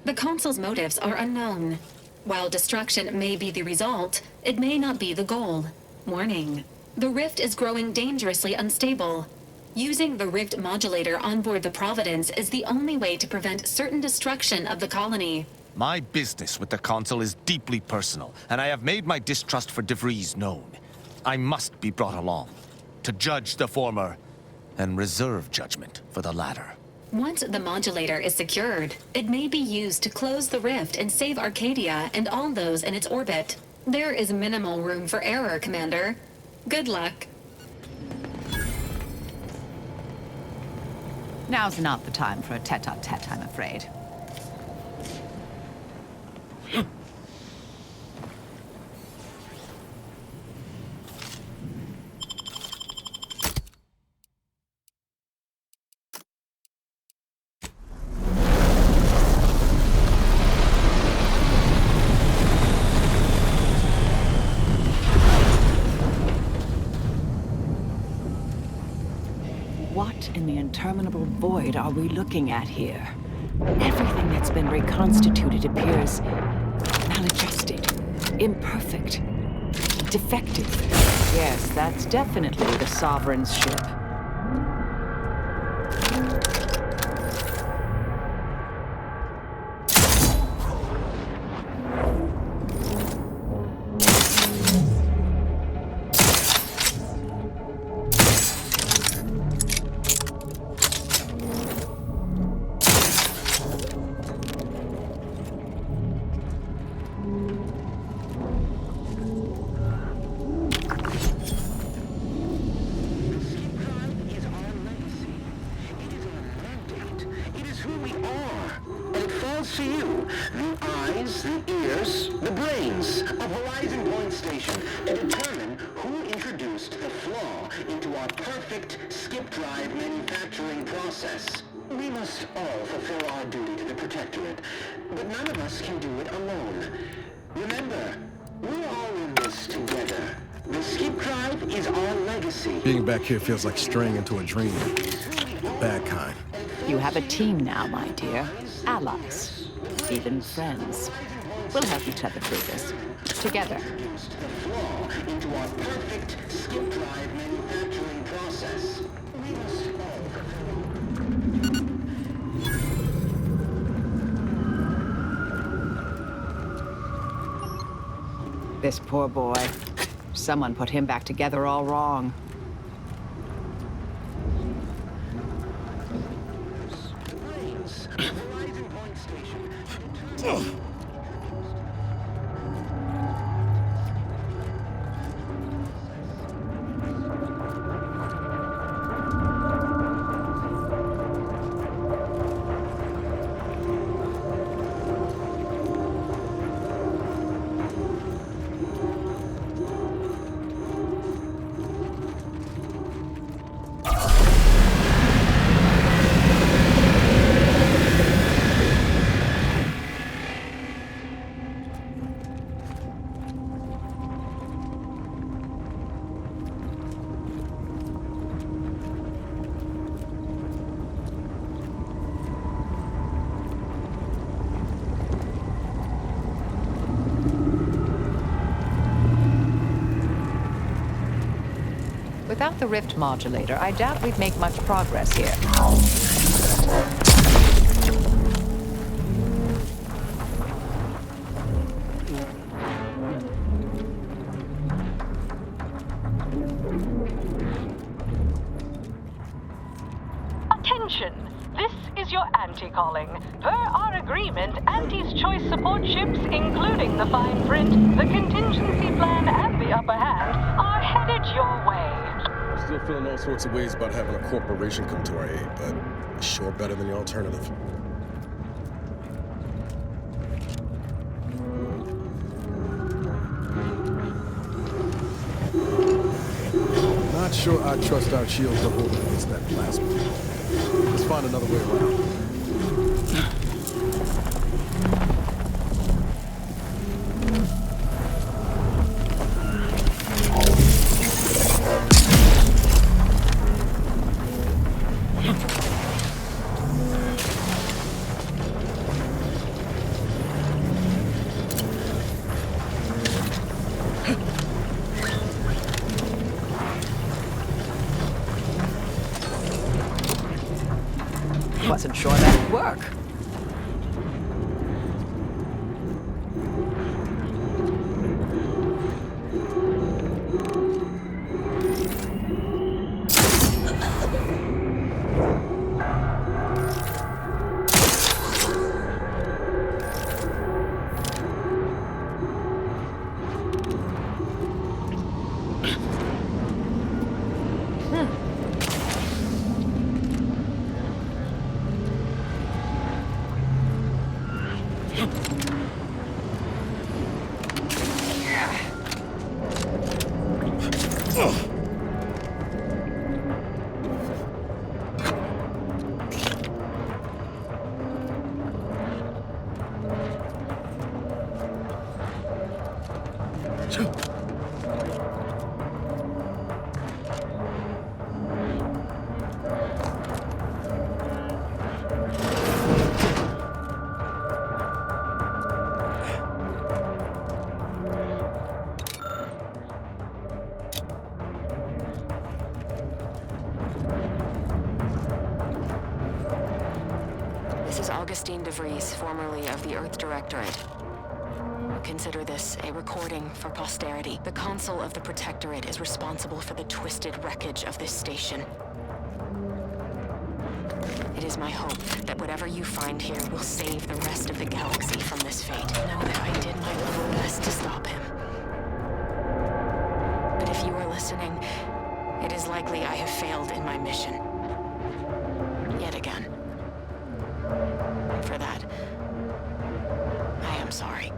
The Consul's motives are unknown. While destruction may be the result, it may not be the goal. Warning. The rift is growing dangerously unstable. Using the rift modulator on board the Providence is the only way to prevent certain destruction of the colony. My business with the Consul is deeply personal, and I have made my distrust for DeVries known. I must be brought along to judge the former and reserve judgment for the latter. Once the modulator is secured, it may be used to close the rift and save Arcadia and all those in its orbit. There is minimal room for error, Commander. Good luck. Now's not the time for a tete-a-tete, I'm afraid. What in the interminable void are we looking at here? Everything that's been reconstituted appears maladjusted, imperfect, defective. Yes, that's definitely the Sovereign's ship. Being back here feels like straying into a dream. Bad kind. You have a team now, my dear. Allies. Even friends. We'll help each other through this. Together. Into our perfect skip drive manufacturing process. We must all This poor boy. Someone put him back together all wrong. Without the rift modulator, I doubt we'd make much progress here. Attention! This is your anti-calling. Per our agreement, Anti's choice support ships, including the fine print, the contingency plan, and the upper hand, are headed your way. Still feeling all sorts of ways about having a corporation come to our aid, but sure better than the alternative. Not sure I trust our shields to hold against that plasma. Let's find another way around. Wasn't sure that'd work. Formerly of the Earth Directorate. Consider this a recording for posterity. The Consul of the Protectorate is responsible for the twisted wreckage of this station. It is my hope that whatever you find here will save the rest of the galaxy from this fate. Know that I did my level best to stop him. But if you are listening, it is likely I have failed in my mission. Yet again. For that, I am sorry.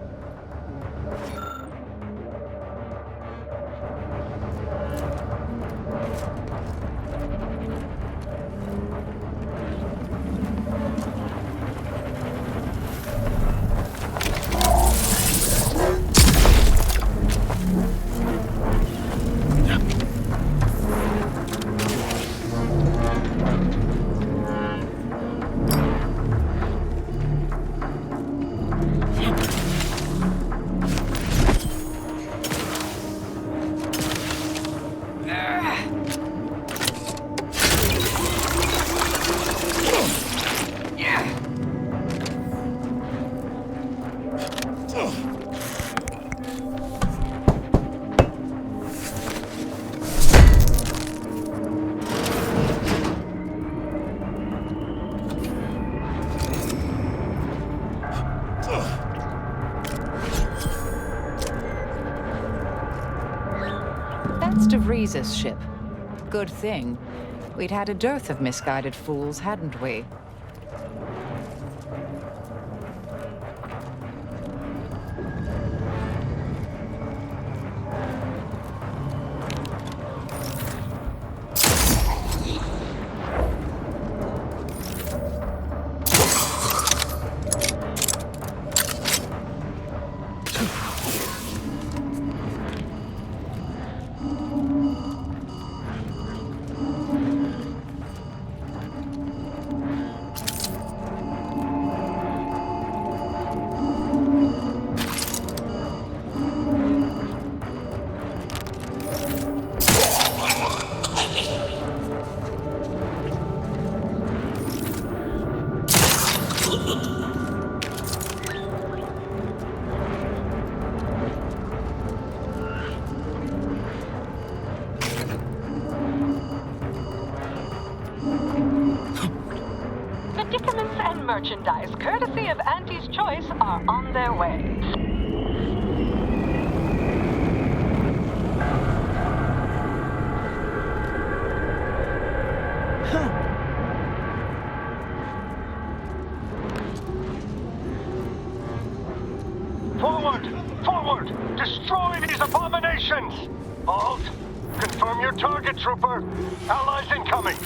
DeVries's ship. Good thing. We'd had a dearth of misguided fools, hadn't we? merchandise, courtesy of Auntie's Choice, are on their way. Forward! Forward! Destroy these abominations! Alt, confirm your target, trooper. Allies incoming.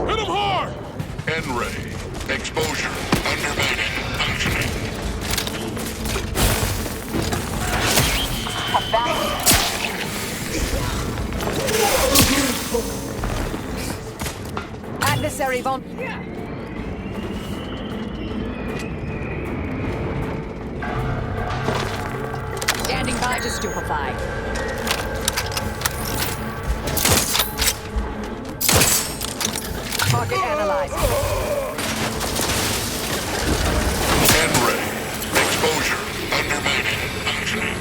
Hit him hard! N-ray. Exposure. Undermated. Functioning. Adversary von... Standing by to stupefy. Target analyzed. N-ray. Exposure. Undermated. Functioning.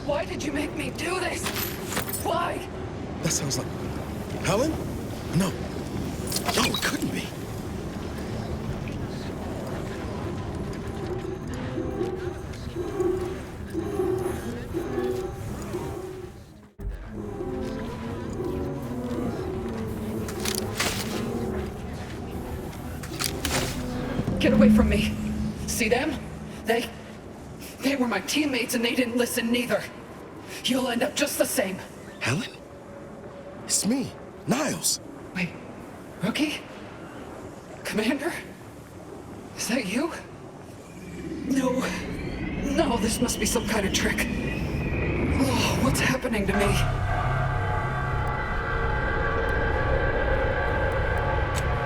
Why did you make me do this? Why? That sounds like... Helen? No. No, it couldn't be. Get away from me. See them? They were my teammates and they didn't listen neither. You'll end up just the same. Helen? It's me, Niles. Wait, Rookie? Commander? Is that you? No. No, this must be some kind of trick. Oh, what's happening to me?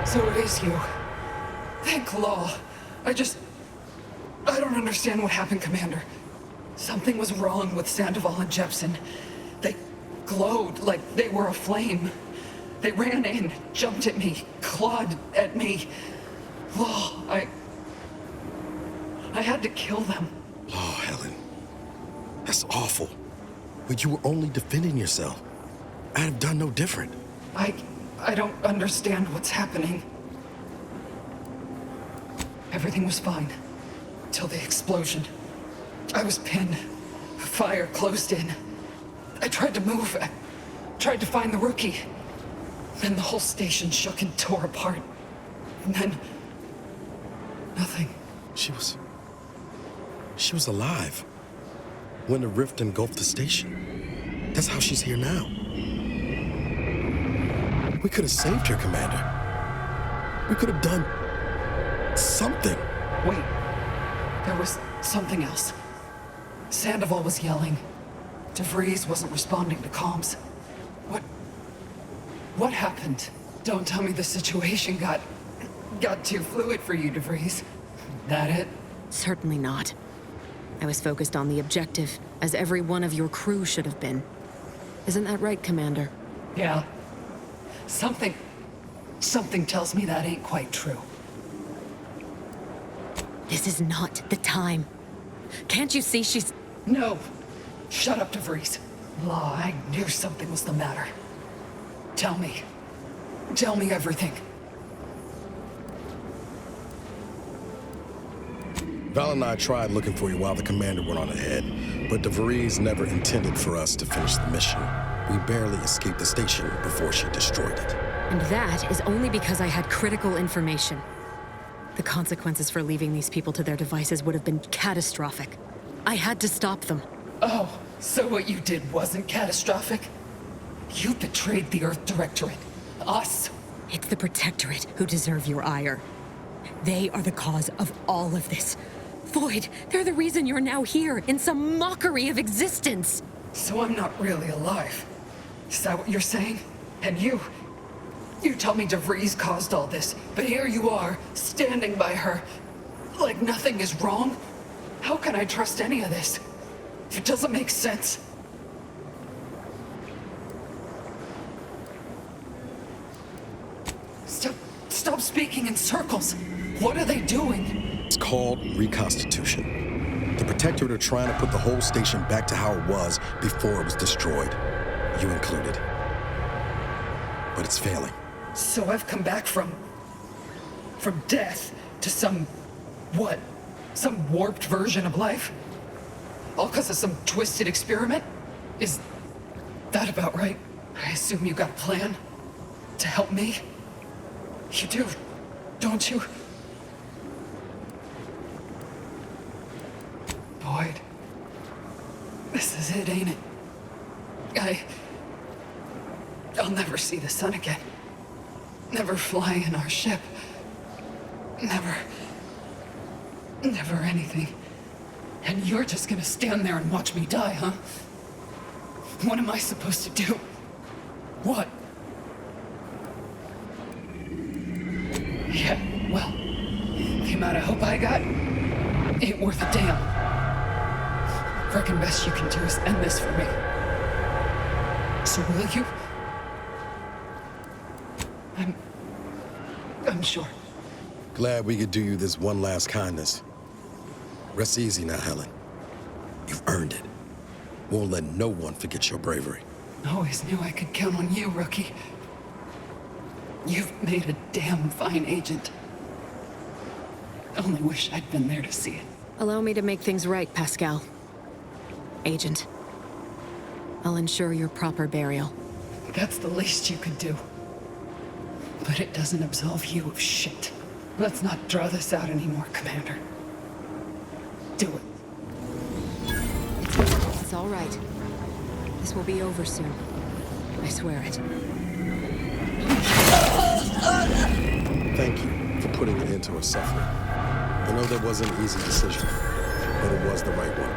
So it is you. Thank law. I don't understand what happened, Commander. Something was wrong with Sandoval and Jepson. They glowed like they were aflame. They ran in, jumped at me, clawed at me. Law, I had to kill them. Oh, Helen. That's awful. But you were only defending yourself. I'd have done no different. I don't understand what's happening. Everything was fine. Till the explosion. I was pinned. Fire closed in. I tried to move. I tried to find the rookie. Then the whole station shook and tore apart. And then... nothing. She was alive. When the rift engulfed the station. That's how she's here now. We could have saved her, Commander. We could have done... something. Wait. There was something else. Sandoval was yelling. DeVries wasn't responding to comms. What happened? Don't tell me the situation got too fluid for you, DeVries. That it? Certainly not. I was focused on the objective, as every one of your crew should have been. Isn't that right, Commander? Yeah. Something tells me that ain't quite true. This is not the time. Can't you see she's... No. Shut up, DeVries. Law, I knew something was the matter. Tell me. Tell me everything. Val and I tried looking for you while the commander went on ahead, but DeVries never intended for us to finish the mission. We barely escaped the station before she destroyed it. And that is only because I had critical information. The consequences for leaving these people to their devices would have been catastrophic. I had to stop them. Oh, so what you did wasn't catastrophic? You betrayed the Earth Directorate. Us. It's the Protectorate who deserve your ire. They are the cause of all of this. Void, they're the reason you're now here, in some mockery of existence. So I'm not really alive. Is that what you're saying? And you tell me DeVries caused all this, but here you are, standing by her, like nothing is wrong? How can I trust any of this? It doesn't make sense. Stop speaking in circles. What are they doing? It's called reconstitution. The Protectorate are trying to put the whole station back to how it was before it was destroyed. You included. But it's failing. So I've come back from death to some, what? Some warped version of life? All because of some twisted experiment? Is that about right? I assume you got a plan to help me? You do, don't you? Boyd. This is it, ain't it? I'll never see the sun again. Never fly in our ship. Never anything. And you're just gonna stand there and watch me die, huh? What am I supposed to do? What? Yeah, well, the amount of hope I got ain't worth a damn. Reckon best you can do is end this for me. So will you? I'm sure. Glad we could do you this one last kindness. Rest easy now, Helen. You've earned it. Won't let no one forget your bravery. Always knew I could count on you, rookie. You've made a damn fine agent. Only wish I'd been there to see it. Allow me to make things right, Pascal. Agent. I'll ensure your proper burial. That's the least you could do. But it doesn't absolve you of shit. Let's not draw this out anymore, Commander. Do it. It's all right. This will be over soon. I swear it. Thank you for putting an end to her suffering. I know that wasn't an easy decision, but it was the right one.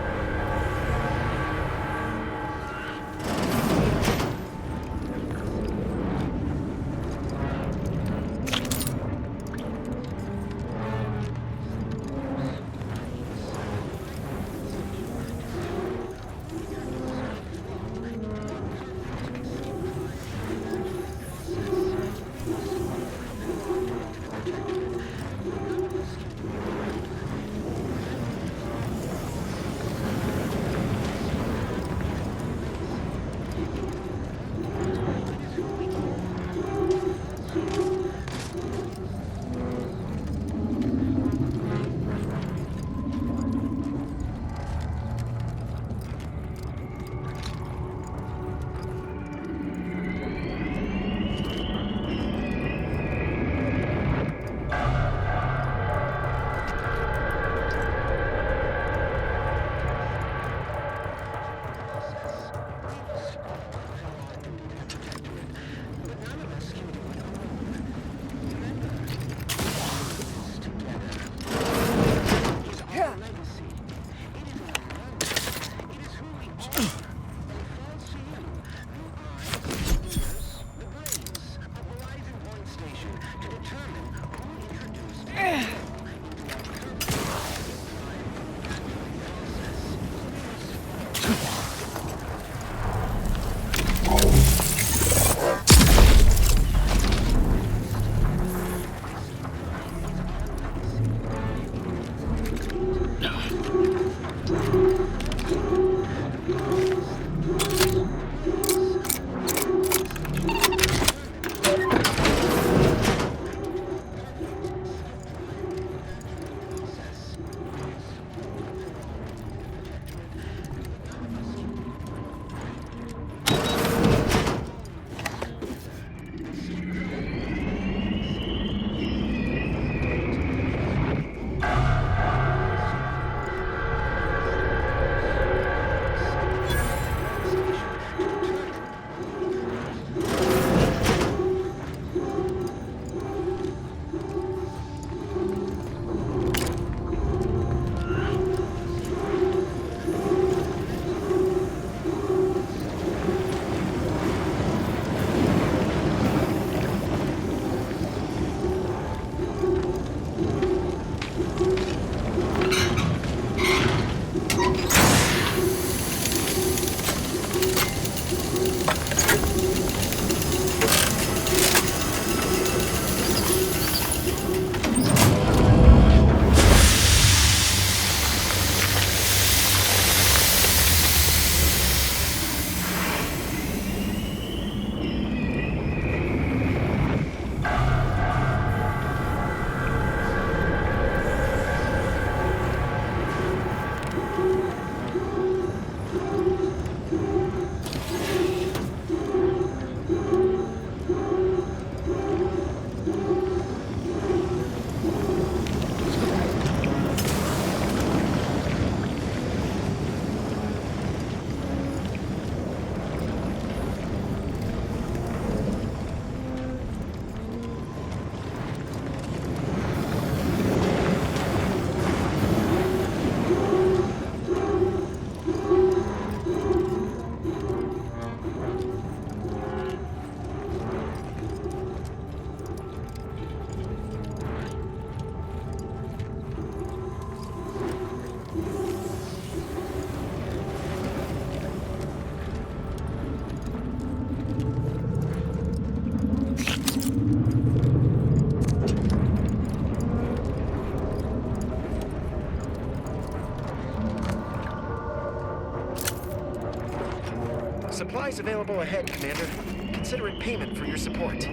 Supplies available ahead, Commander. Consider it payment for your support. You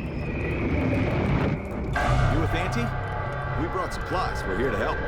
with Auntie? We brought supplies. We're here to help.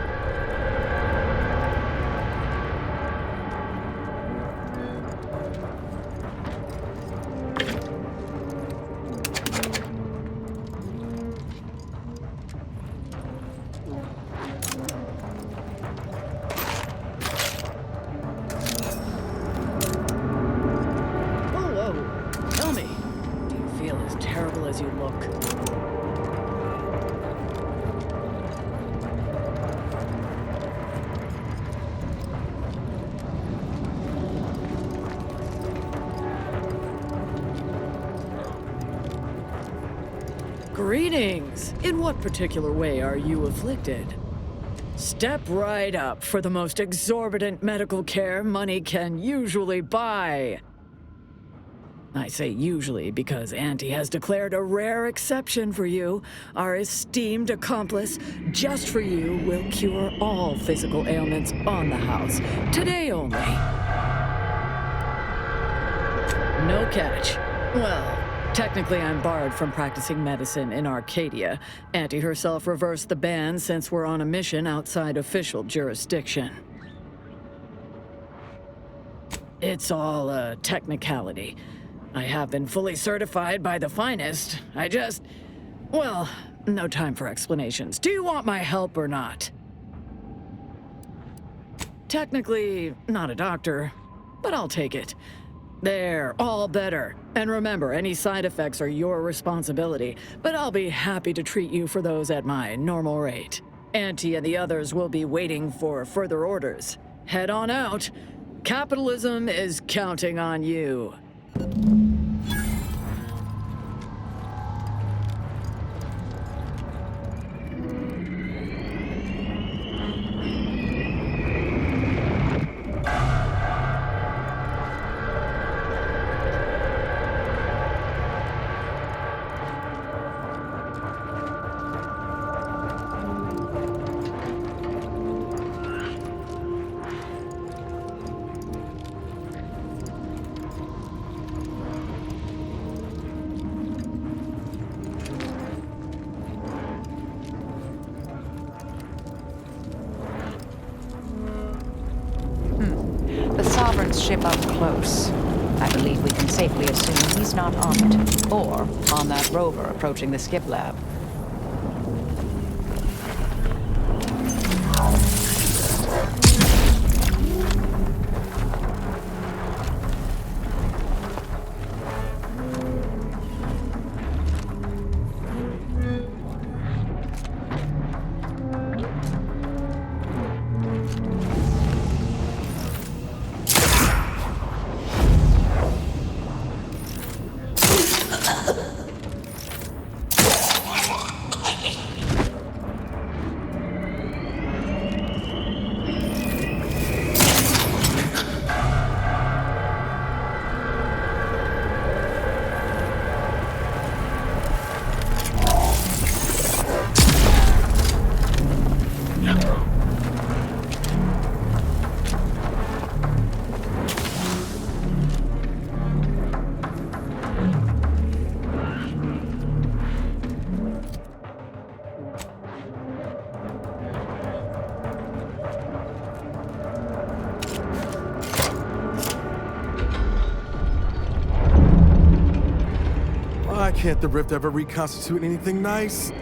Greetings! In what particular way are you afflicted? Step right up for the most exorbitant medical care money can usually buy. I say usually because Auntie has declared a rare exception for you. Our esteemed accomplice, just for you, will cure all physical ailments on the house. Today only. No catch. Well, technically, I'm barred from practicing medicine in Arcadia. Auntie herself reversed the ban since we're on a mission outside official jurisdiction. It's all a technicality. I have been fully certified by the finest. Well, no time for explanations. Do you want my help or not? Technically, not a doctor, but I'll take it. There, all better. And remember, any side effects are your responsibility, but I'll be happy to treat you for those at my normal rate. Auntie and the others will be waiting for further orders. Head on out. Capitalism is counting on you. Ship up close. I believe we can safely assume he's not on it, or on that rover approaching the skip lab. Why can't the Rift ever reconstitute anything nice?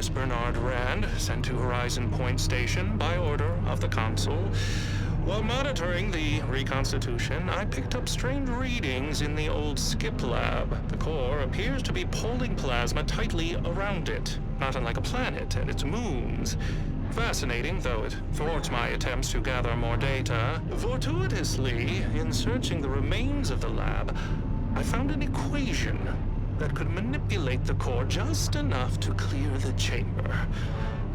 Apprentice Bernard Rand, sent to Horizon Point Station by order of the Consul. While monitoring the reconstitution, I picked up strange readings in the old skip lab. The core appears to be pulling plasma tightly around it, not unlike a planet and its moons. Fascinating, though it thwarts my attempts to gather more data. Fortuitously, in searching the remains of the lab, I found an equation that could manipulate the core just enough to clear the chamber.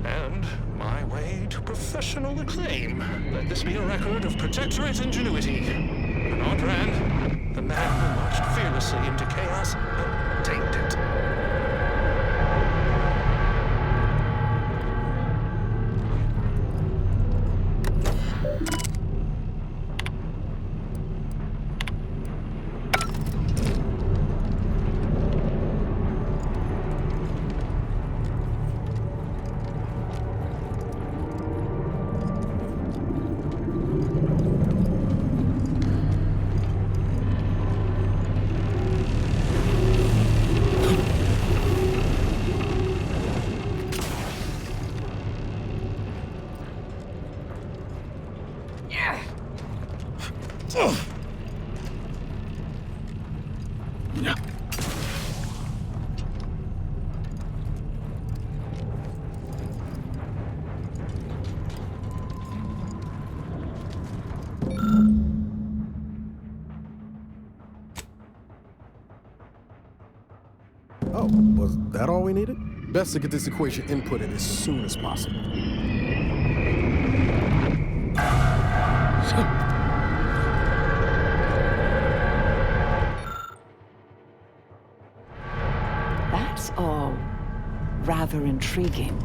And my way to professional acclaim. Let this be a record of Protectorate ingenuity. Bernard Rand, the man who marched fearlessly into chaos and tamed it. Oh, was that all we needed? Best to get this equation inputted as soon as possible. That's all rather intriguing.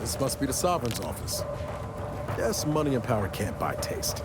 This must be the Sovereign's office. Guess money and power can't buy taste.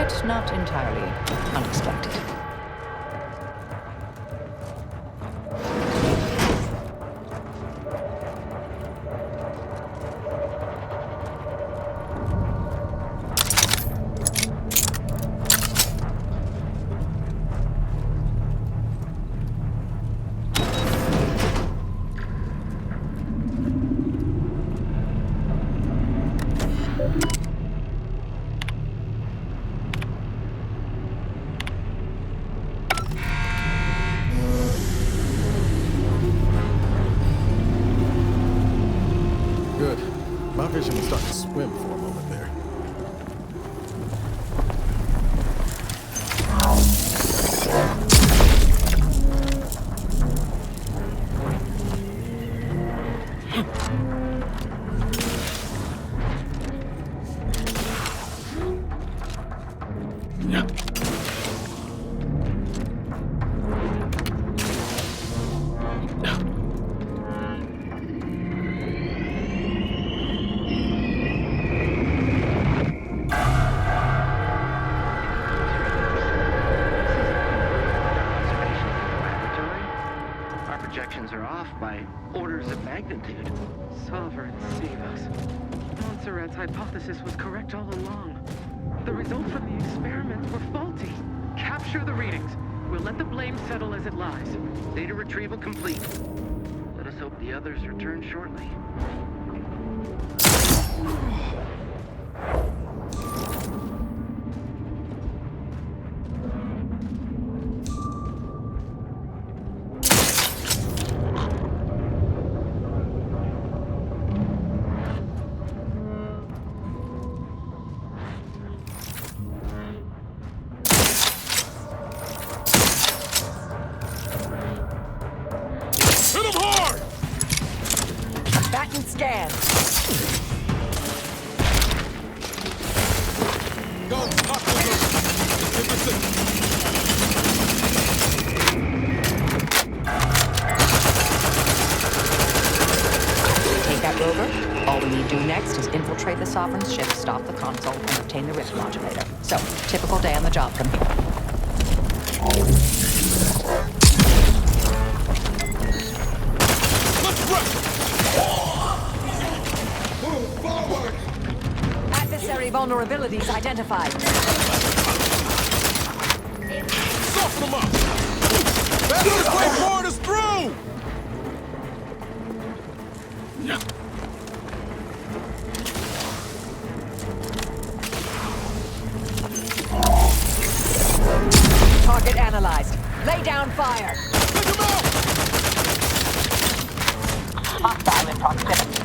Yet not entirely unexpected. My vision was starting to swim for a moment there. Are off by orders of magnitude. Sovereign save us. Montserrat's hypothesis was correct all along. The results from the experiments were faulty. Capture the readings. We'll let the blame settle as it lies. Data retrieval complete. Let us hope the others return shortly. Scan. Go, Take that rover. All we need to do next is infiltrate the Sovereign's ship, stop the console, and obtain the rift modulator. So, typical day on the job from here. Let's run! Adversary vulnerabilities identified. Soften them up! Fastest way forward is through! Target analyzed. Lay down fire. Take him out! Hostile in proximity.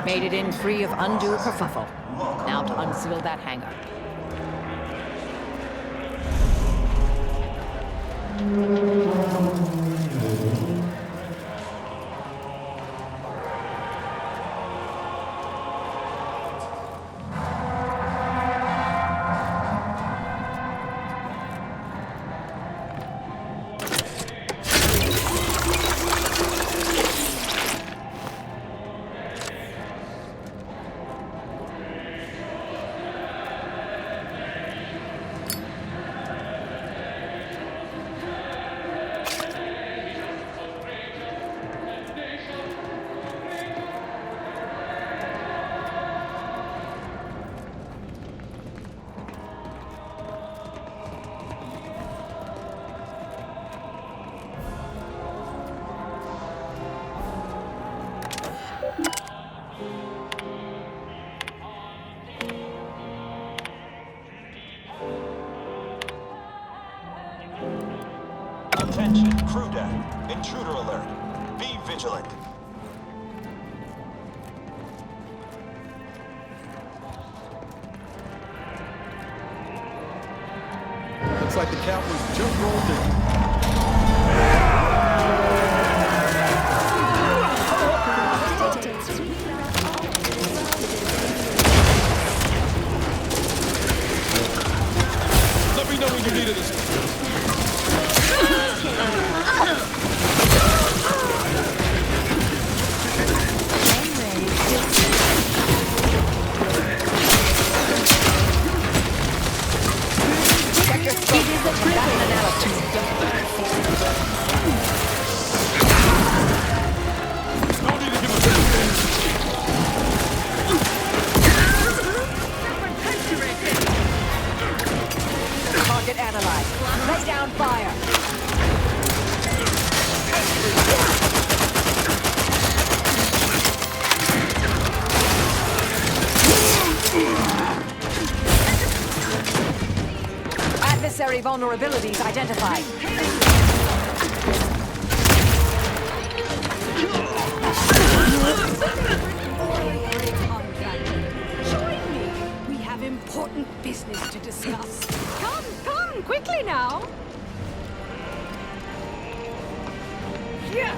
Made it in free of undue kerfuffle. Now to unseal that hangar. Crew deck. Intruder alert. Be vigilant. Looks like the Cowboys just rolled in. Let me know when you needed this. Target analyzed. Lay down fire. Adversary vulnerabilities identified. Join me. We have important business to discuss. Come, quickly now. Yeah.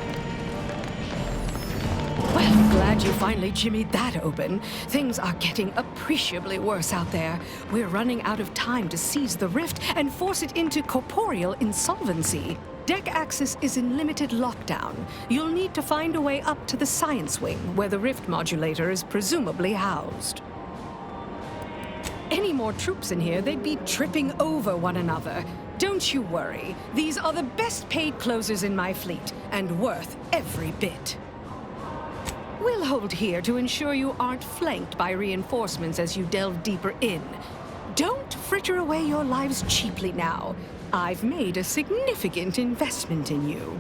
Well, glad you finally jimmied that open. Things are getting appreciably worse out there. We're running out of time to seize the rift and force it into corporeal insolvency. Deck access is in limited lockdown. You'll need to find a way up to the science wing, where the rift modulator is presumably housed. Any more troops in here, they'd be tripping over one another. Don't you worry. These are the best paid closers in my fleet, and worth every bit. We'll hold here to ensure you aren't flanked by reinforcements as you delve deeper in. Don't fritter away your lives cheaply now. I've made a significant investment in you.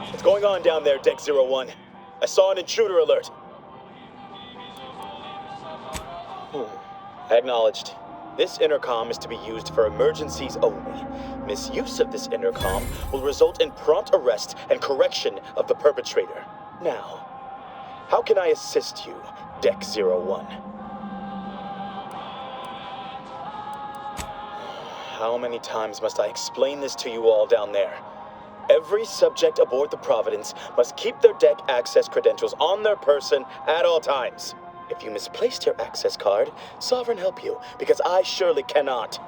What's going on down there, Deck 01? I saw an intruder alert. Acknowledged. This intercom is to be used for emergencies only. Misuse of this intercom will result in prompt arrest and correction of the perpetrator. Now, how can I assist you, Deck 01? How many times must I explain this to you all down there? Every subject aboard the Providence must keep their deck access credentials on their person at all times. If you misplaced your access card, Sovereign help you, because I surely cannot.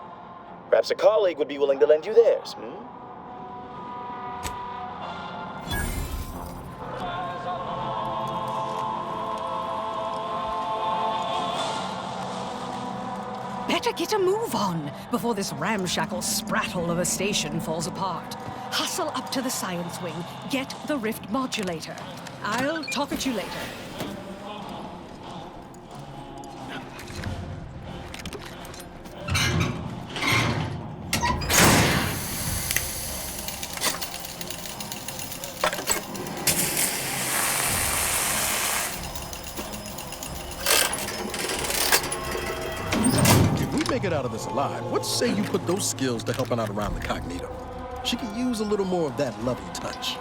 Perhaps a colleague would be willing to lend you theirs, Better get a move on before this ramshackle sprattle of a station falls apart. Hustle up to the science wing. Get the rift modulator. I'll talk at you later. Get out of this alive. What say you put those skills to helping out around the Cognito? She could use a little more of that loving touch.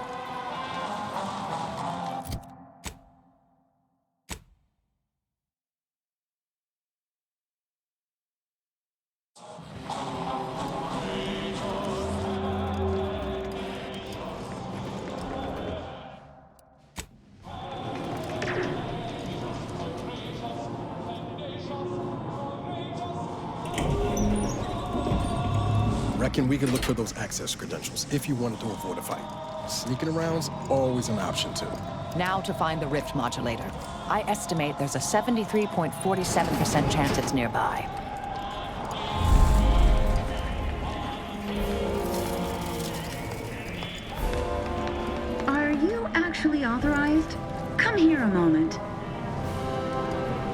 We can look for those access credentials if you wanted to avoid a fight. Sneaking around's always an option too. Now to find the rift modulator. I estimate there's a 73.47% chance it's nearby. Are you actually authorized? Come here a moment.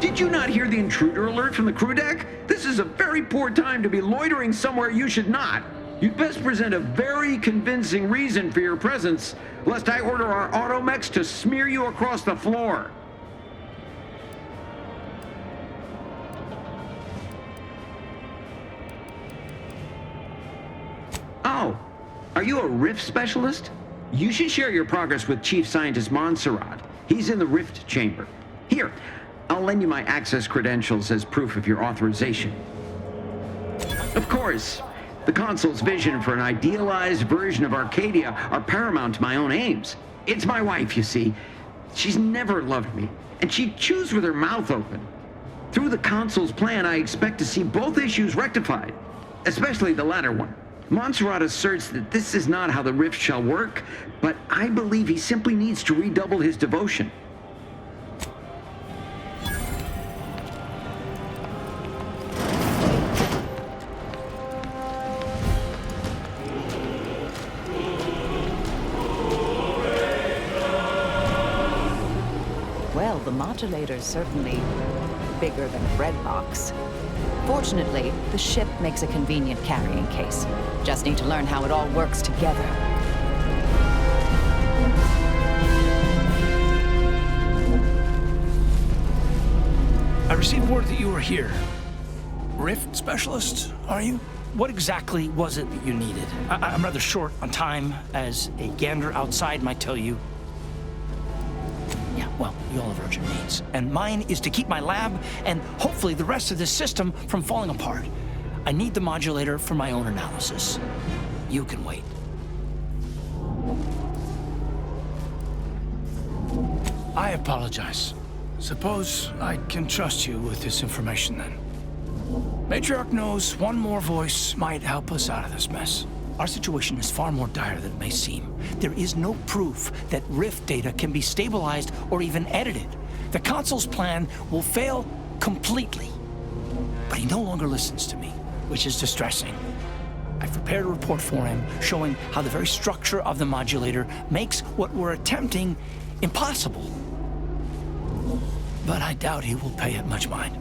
Did you not hear the intruder alert from the crew deck? This is a very poor time to be loitering somewhere you should not. You'd best present a very convincing reason for your presence, lest I order our automechs to smear you across the floor. Oh, are you a rift specialist? You should share your progress with Chief Scientist Montserrat. He's in the rift chamber. Here, I'll lend you my access credentials as proof of your authorization. Of course, the console's vision for an idealized version of Arcadia are paramount to my own aims. It's my wife, you see. She's never loved me, and she chews with her mouth open. Through the console's plan, I expect to see both issues rectified, especially the latter one. Montserrat asserts that this is not how the rift shall work, but I believe he simply needs to redouble his devotion. Well, the modulator's certainly bigger than a bread box. Fortunately, the ship makes a convenient carrying case. Just need to learn how it all works together. I received word that you were here. Rift specialist, are you? What exactly was it that you needed? I'm rather short on time, as a gander outside might tell you. Yeah, well, you all have urgent needs. And mine is to keep my lab and hopefully the rest of this system from falling apart. I need the modulator for my own analysis. You can wait. I apologize. Suppose I can trust you with this information then. Matriarch knows one more voice might help us out of this mess. Our situation is far more dire than it may seem. There is no proof that Rift data can be stabilized or even edited. The console's plan will fail completely. But he no longer listens to me, which is distressing. I've prepared a report for him showing how the very structure of the modulator makes what we're attempting impossible. But I doubt he will pay it much mind.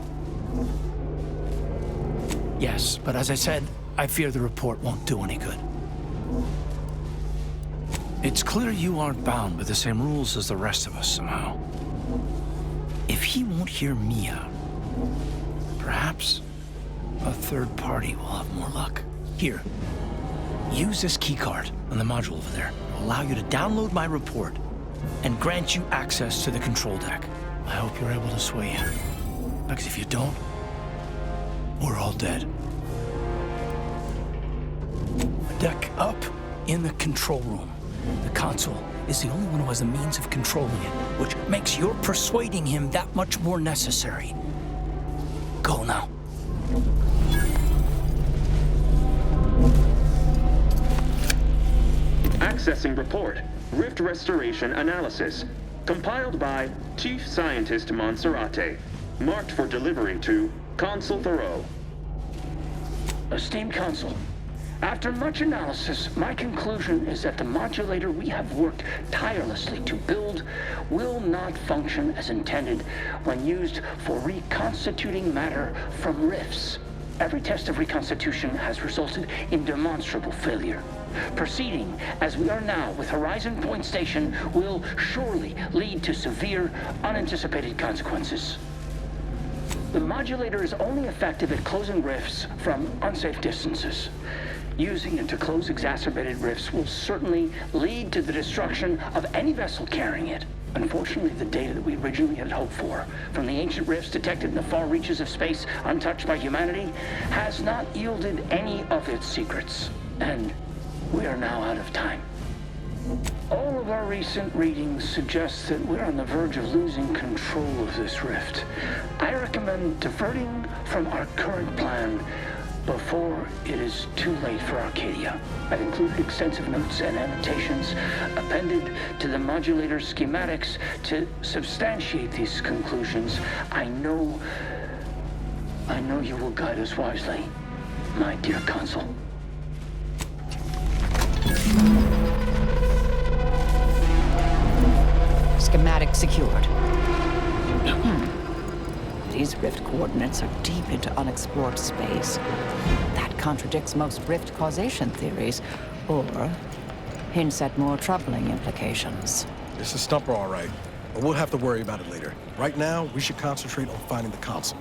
Yes, but as I said, I fear the report won't do any good. It's clear you aren't bound by the same rules as the rest of us somehow. If he won't hear me out, perhaps a third party will have more luck. Here, use this keycard on the module over there. It'll allow you to download my report and grant you access to the control deck. I hope you're able to sway him. Because if you don't, we're all dead. A deck up in the control room. The console is the only one who has the means of controlling it, which makes your persuading him that much more necessary. Go now. Accessing report. Rift restoration analysis. Compiled by Chief Scientist Montserrat. Marked for delivery to Consul Thoreau. Esteemed Council, after much analysis, my conclusion is that the modulator we have worked tirelessly to build will not function as intended when used for reconstituting matter from rifts. Every test of reconstitution has resulted in demonstrable failure. Proceeding as we are now with Horizon Point Station will surely lead to severe, unanticipated consequences. The modulator is only effective at closing rifts from unsafe distances. Using it to close exacerbated rifts will certainly lead to the destruction of any vessel carrying it. Unfortunately, the data that we originally had hoped for from the ancient rifts detected in the far reaches of space untouched by humanity has not yielded any of its secrets. And we are now out of time. All of our recent readings suggest that we're on the verge of losing control of this rift. I recommend diverting from our current plan before it is too late for Arcadia. I've included extensive notes and annotations appended to the modulator schematics to substantiate these conclusions. I know you will guide us wisely, my dear Consul. Schematic secured. These rift coordinates are deep into unexplored space. That contradicts most rift causation theories, or hints at more troubling implications. It's a stumper, all right, but we'll have to worry about it later. Right now, we should concentrate on finding the console.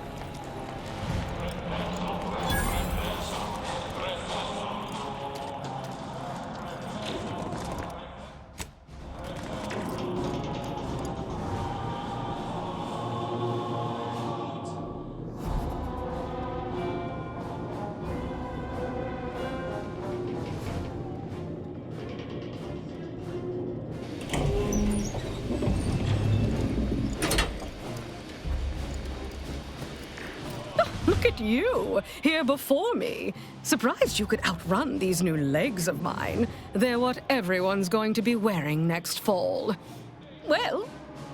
Look at you, here before me. Surprised you could outrun these new legs of mine. They're what everyone's going to be wearing next fall. Well,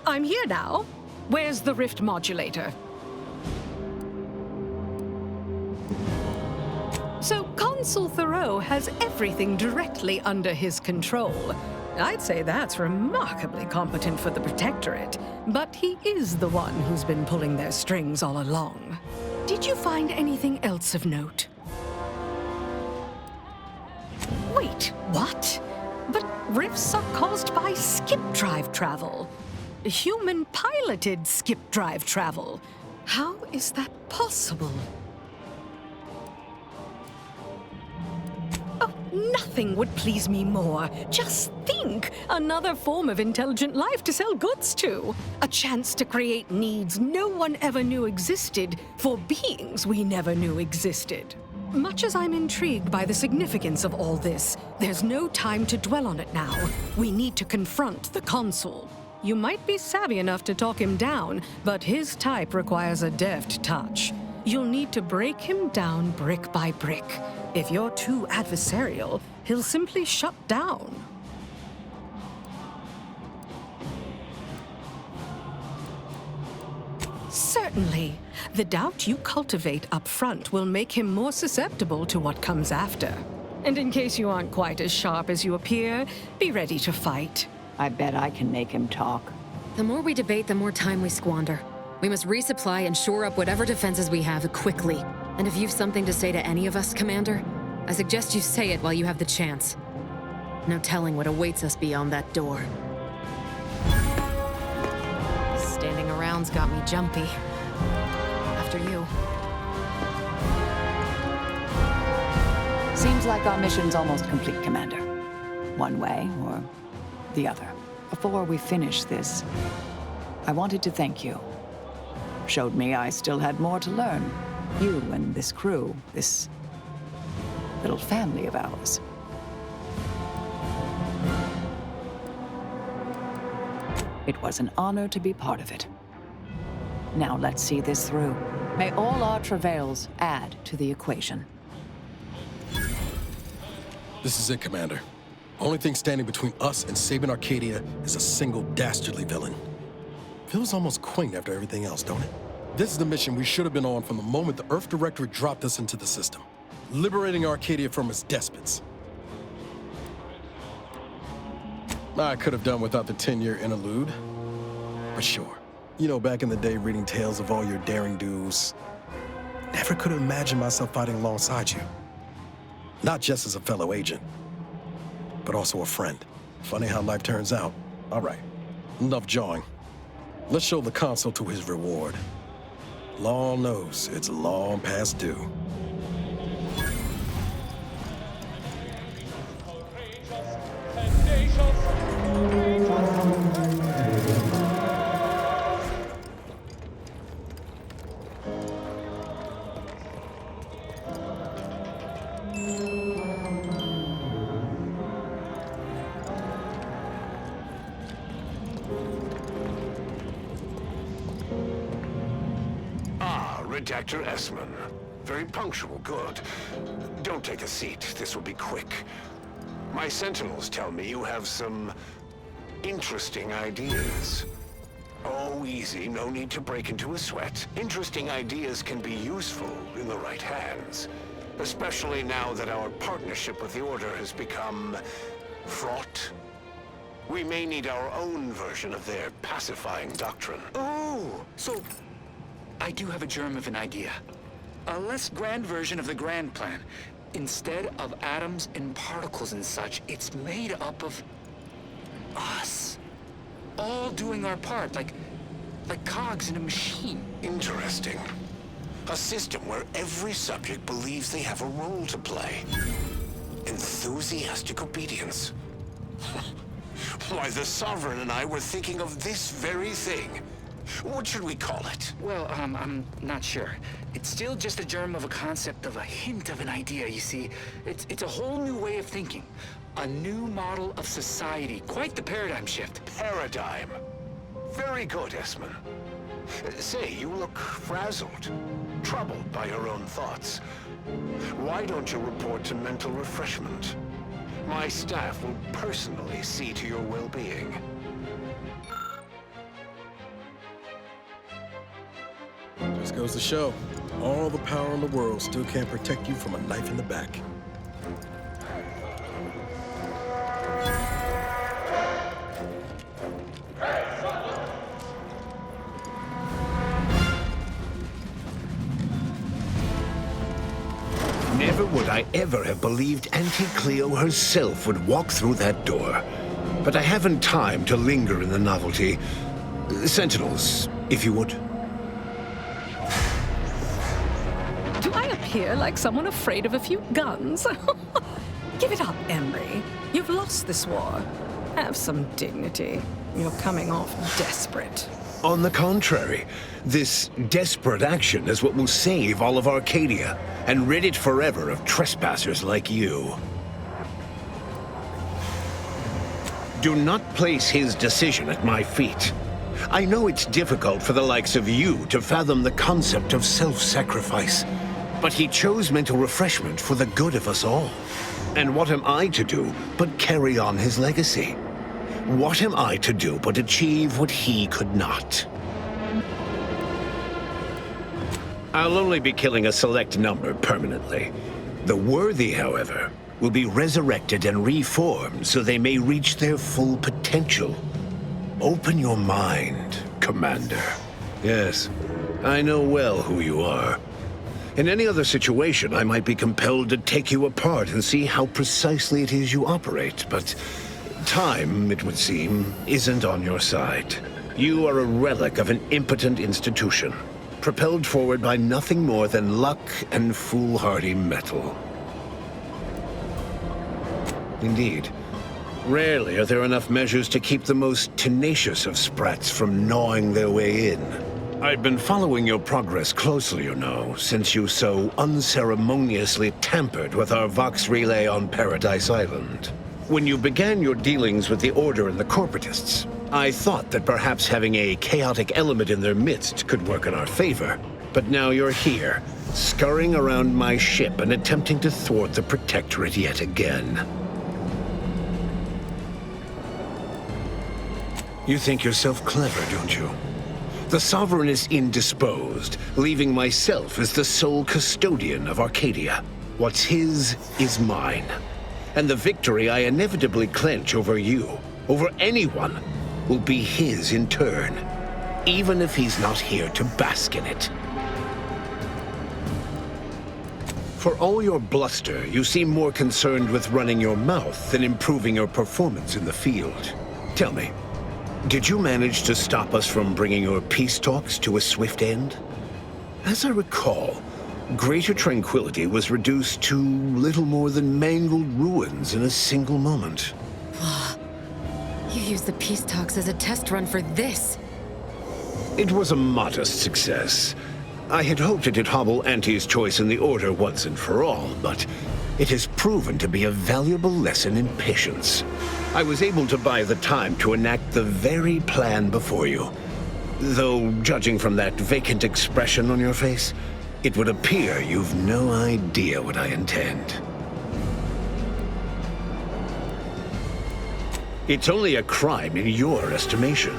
I'm here now. Where's the rift modulator? So Consul Thoreau has everything directly under his control. I'd say that's remarkably competent for the Protectorate, but he is the one who's been pulling their strings all along. Did you find anything else of note? Wait, what? But rifts are caused by skip drive travel. Human-piloted skip drive travel. How is that possible? Oh, nothing would please me more. Just think, another form of intelligent life to sell goods to. A chance to create needs no one ever knew existed for beings we never knew existed. Much as I'm intrigued by the significance of all this, there's no time to dwell on it now. We need to confront the Consul. You might be savvy enough to talk him down, but his type requires a deft touch. You'll need to break him down brick by brick. If you're too adversarial, he'll simply shut down. Certainly. The doubt you cultivate up front will make him more susceptible to what comes after. And in case you aren't quite as sharp as you appear, be ready to fight. I bet I can make him talk. The more we debate, the more time we squander. We must resupply and shore up whatever defenses we have quickly. And if you've something to say to any of us, Commander, I suggest you say it while you have the chance. No telling what awaits us beyond that door. Standing around's got me jumpy. After you. Seems like our mission's almost complete, Commander. One way or the other. Before we finish this, I wanted to thank you. Showed me I still had more to learn. You and this crew, this little family of ours. It was an honor to be part of it. Now let's see this through. May all our travails add to the equation. This is it, Commander. Only thing standing between us and saving Arcadia is a single dastardly villain. Feels almost quaint after everything else, don't it? This is the mission we should have been on from the moment the Earth Directorate dropped us into the system. liberating Arcadia from its despots. I could have done without the 10-year interlude, but sure. You know, back in the day, reading tales of all your daring do's, never could have imagined myself fighting alongside you. Not just as a fellow agent, but also a friend. Funny how life turns out. All right, enough jawing. Let's show the consul to his reward. Law knows it's long past due. Redactor Esmond. Very punctual, good. Don't take a seat, this will be quick. My sentinels tell me you have some interesting ideas. Oh, easy, no need to break into a sweat. Interesting ideas can be useful in the right hands. Especially now that our partnership with the Order has become fraught. We may need our own version of their pacifying doctrine. Oh, so I do have a germ of an idea. A less grand version of the grand plan. Instead of atoms and particles and such, it's made up of us. All doing our part, like cogs in a machine. Interesting. A system where every subject believes they have a role to play. Enthusiastic obedience. Why, the Sovereign and I were thinking of this very thing. What should we call it? Well, I'm not sure. It's still just a germ of a concept, of a hint of an idea, you see. It's a whole new way of thinking. A new model of society. Quite the paradigm shift. Paradigm. Very good, Esmond. Say, you look frazzled, troubled by your own thoughts. Why don't you report to mental refreshment? My staff will personally see to your well-being. Just goes to show, all the power in the world still can't protect you from a knife in the back. Never would I ever have believed Auntie Cleo herself would walk through that door. But I haven't time to linger in the novelty. Sentinels, if you would. Do I appear like someone afraid of a few guns? Give it up, Emery. You've lost this war. Have some dignity. You're coming off desperate. On the contrary, this desperate action is what will save all of Arcadia and rid it forever of trespassers like you. Do not place his decision at my feet. I know it's difficult for the likes of you to fathom the concept of self-sacrifice, but he chose mental refreshment for the good of us all. And what am I to do but carry on his legacy? What am I to do but achieve what he could not? I'll only be killing a select number permanently. The worthy, however, will be resurrected and reformed so they may reach their full potential. Open your mind, Commander. Yes, I know well who you are. In any other situation, I might be compelled to take you apart and see how precisely it is you operate, but time, it would seem, isn't on your side. You are a relic of an impotent institution, propelled forward by nothing more than luck and foolhardy metal. Indeed, rarely are there enough measures to keep the most tenacious of sprats from gnawing their way in. I've been following your progress closely, you know, since you so unceremoniously tampered with our Vox relay on Paradise Island. When you began your dealings with the Order and the Corporatists, I thought that perhaps having a chaotic element in their midst could work in our favor. But now you're here, scurrying around my ship and attempting to thwart the Protectorate yet again. You think yourself clever, don't you? The Sovereign is indisposed, leaving myself as the sole custodian of Arcadia. What's his is mine. And the victory I inevitably clench over you, over anyone, will be his in turn, even if he's not here to bask in it. For all your bluster, you seem more concerned with running your mouth than improving your performance in the field. Tell me, did you manage to stop us from bringing your peace talks to a swift end? As I recall, Greater Tranquility was reduced to little more than mangled ruins in a single moment. You used the peace talks as a test run for this. It was a modest success. I had hoped it'd hobble Auntie's choice in the Order once and for all, but it has proven to be a valuable lesson in patience. I was able to buy the time to enact the very plan before you. Though, judging from that vacant expression on your face, it would appear you've no idea what I intend. It's only a crime in your estimation.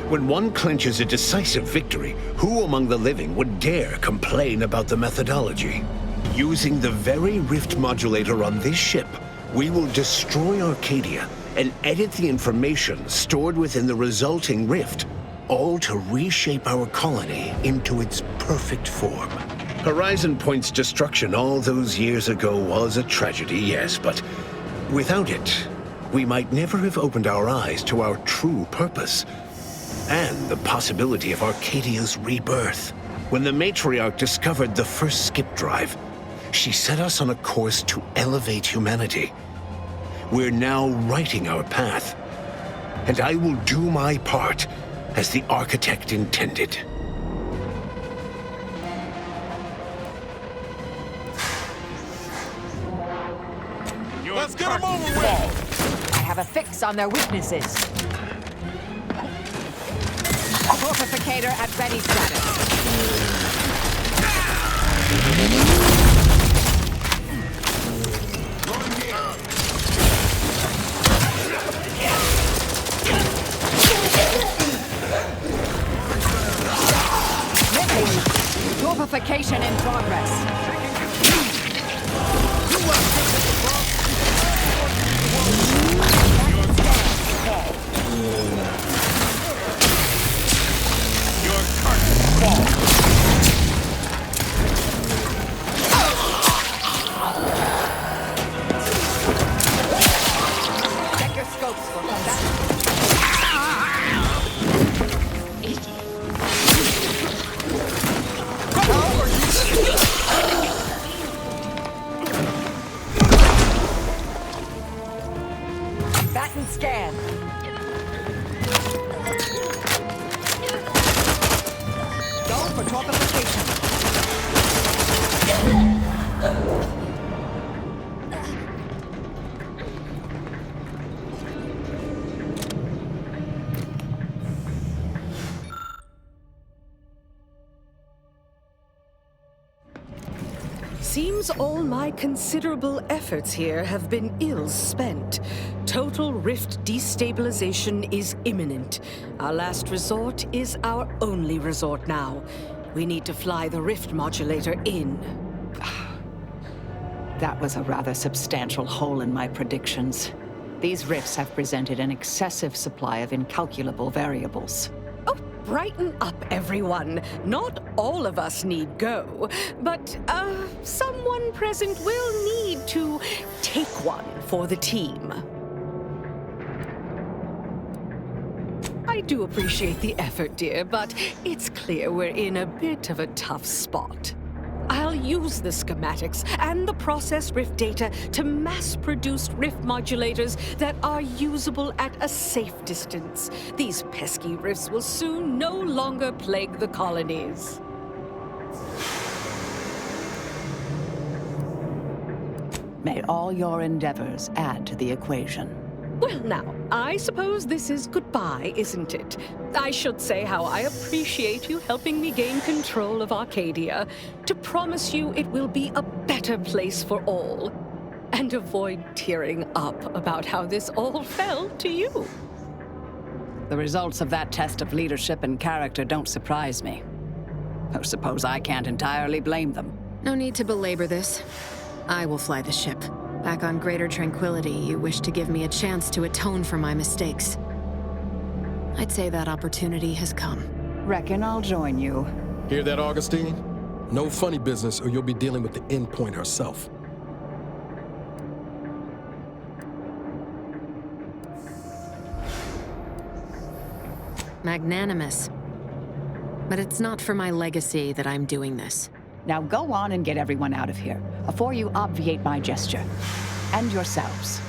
When one clenches a decisive victory, who among the living would dare complain about the methodology? Using the very rift modulator on this ship, we will destroy Arcadia and edit the information stored within the resulting rift, all to reshape our colony into its perfect form. Horizon Point's destruction all those years ago was a tragedy, yes, but without it, we might never have opened our eyes to our true purpose and the possibility of Arcadia's rebirth. When the matriarch discovered the first skip drive, she set us on a course to elevate humanity. We're now writing our path, and I will do my part as the architect intended. Let's get them over with! I have a fix on their weaknesses. Fortificator at ready status. Fortification in progress. Seems all my considerable efforts here have been ill-spent. Total rift destabilization is imminent. Our last resort is our only resort now. We need to fly the rift modulator in. That was a rather substantial hole in my predictions. These rifts have presented an excessive supply of incalculable variables. Brighten up, everyone. Not all of us need go, but someone present will need to take one for the team. I do appreciate the effort, dear, but it's clear we're in a bit of a tough spot. I'll use the schematics and the process rift data to mass-produce rift modulators that are usable at a safe distance. These pesky rifts will soon no longer plague the colonies. May all your endeavors add to the equation. Well, now, I suppose this is goodbye, isn't it? I should say how I appreciate you helping me gain control of Arcadia, to promise you it will be a better place for all, and avoid tearing up about how this all fell to you. The results of that test of leadership and character don't surprise me. I suppose I can't entirely blame them. No need to belabor this. I will fly the ship. Back on greater tranquility, you wish to give me a chance to atone for my mistakes. I'd say that opportunity has come. Reckon I'll join you. Hear that, Augustine? No funny business or you'll be dealing with the endpoint herself. Magnanimous. But it's not for my legacy that I'm doing this. Now go on and get everyone out of here, before you obviate my gesture. And yourselves.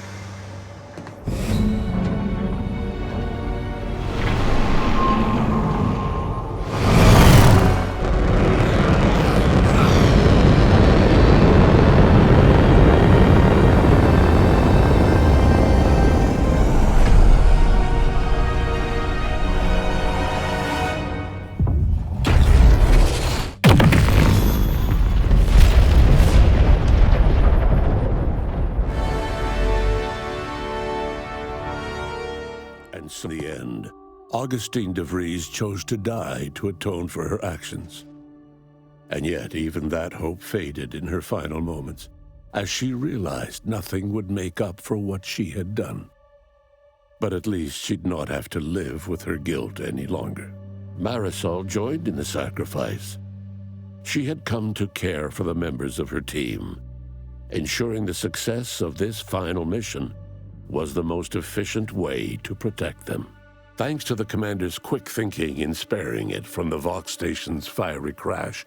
In the end, Augustine de Vries chose to die to atone for her actions. And yet, even that hope faded in her final moments, as she realized nothing would make up for what she had done. But at least she'd not have to live with her guilt any longer. Marisol joined in the sacrifice. She had come to care for the members of her team. Ensuring the success of this final mission was the most efficient way to protect them. Thanks to the commander's quick thinking in sparing it from the Vox station's fiery crash,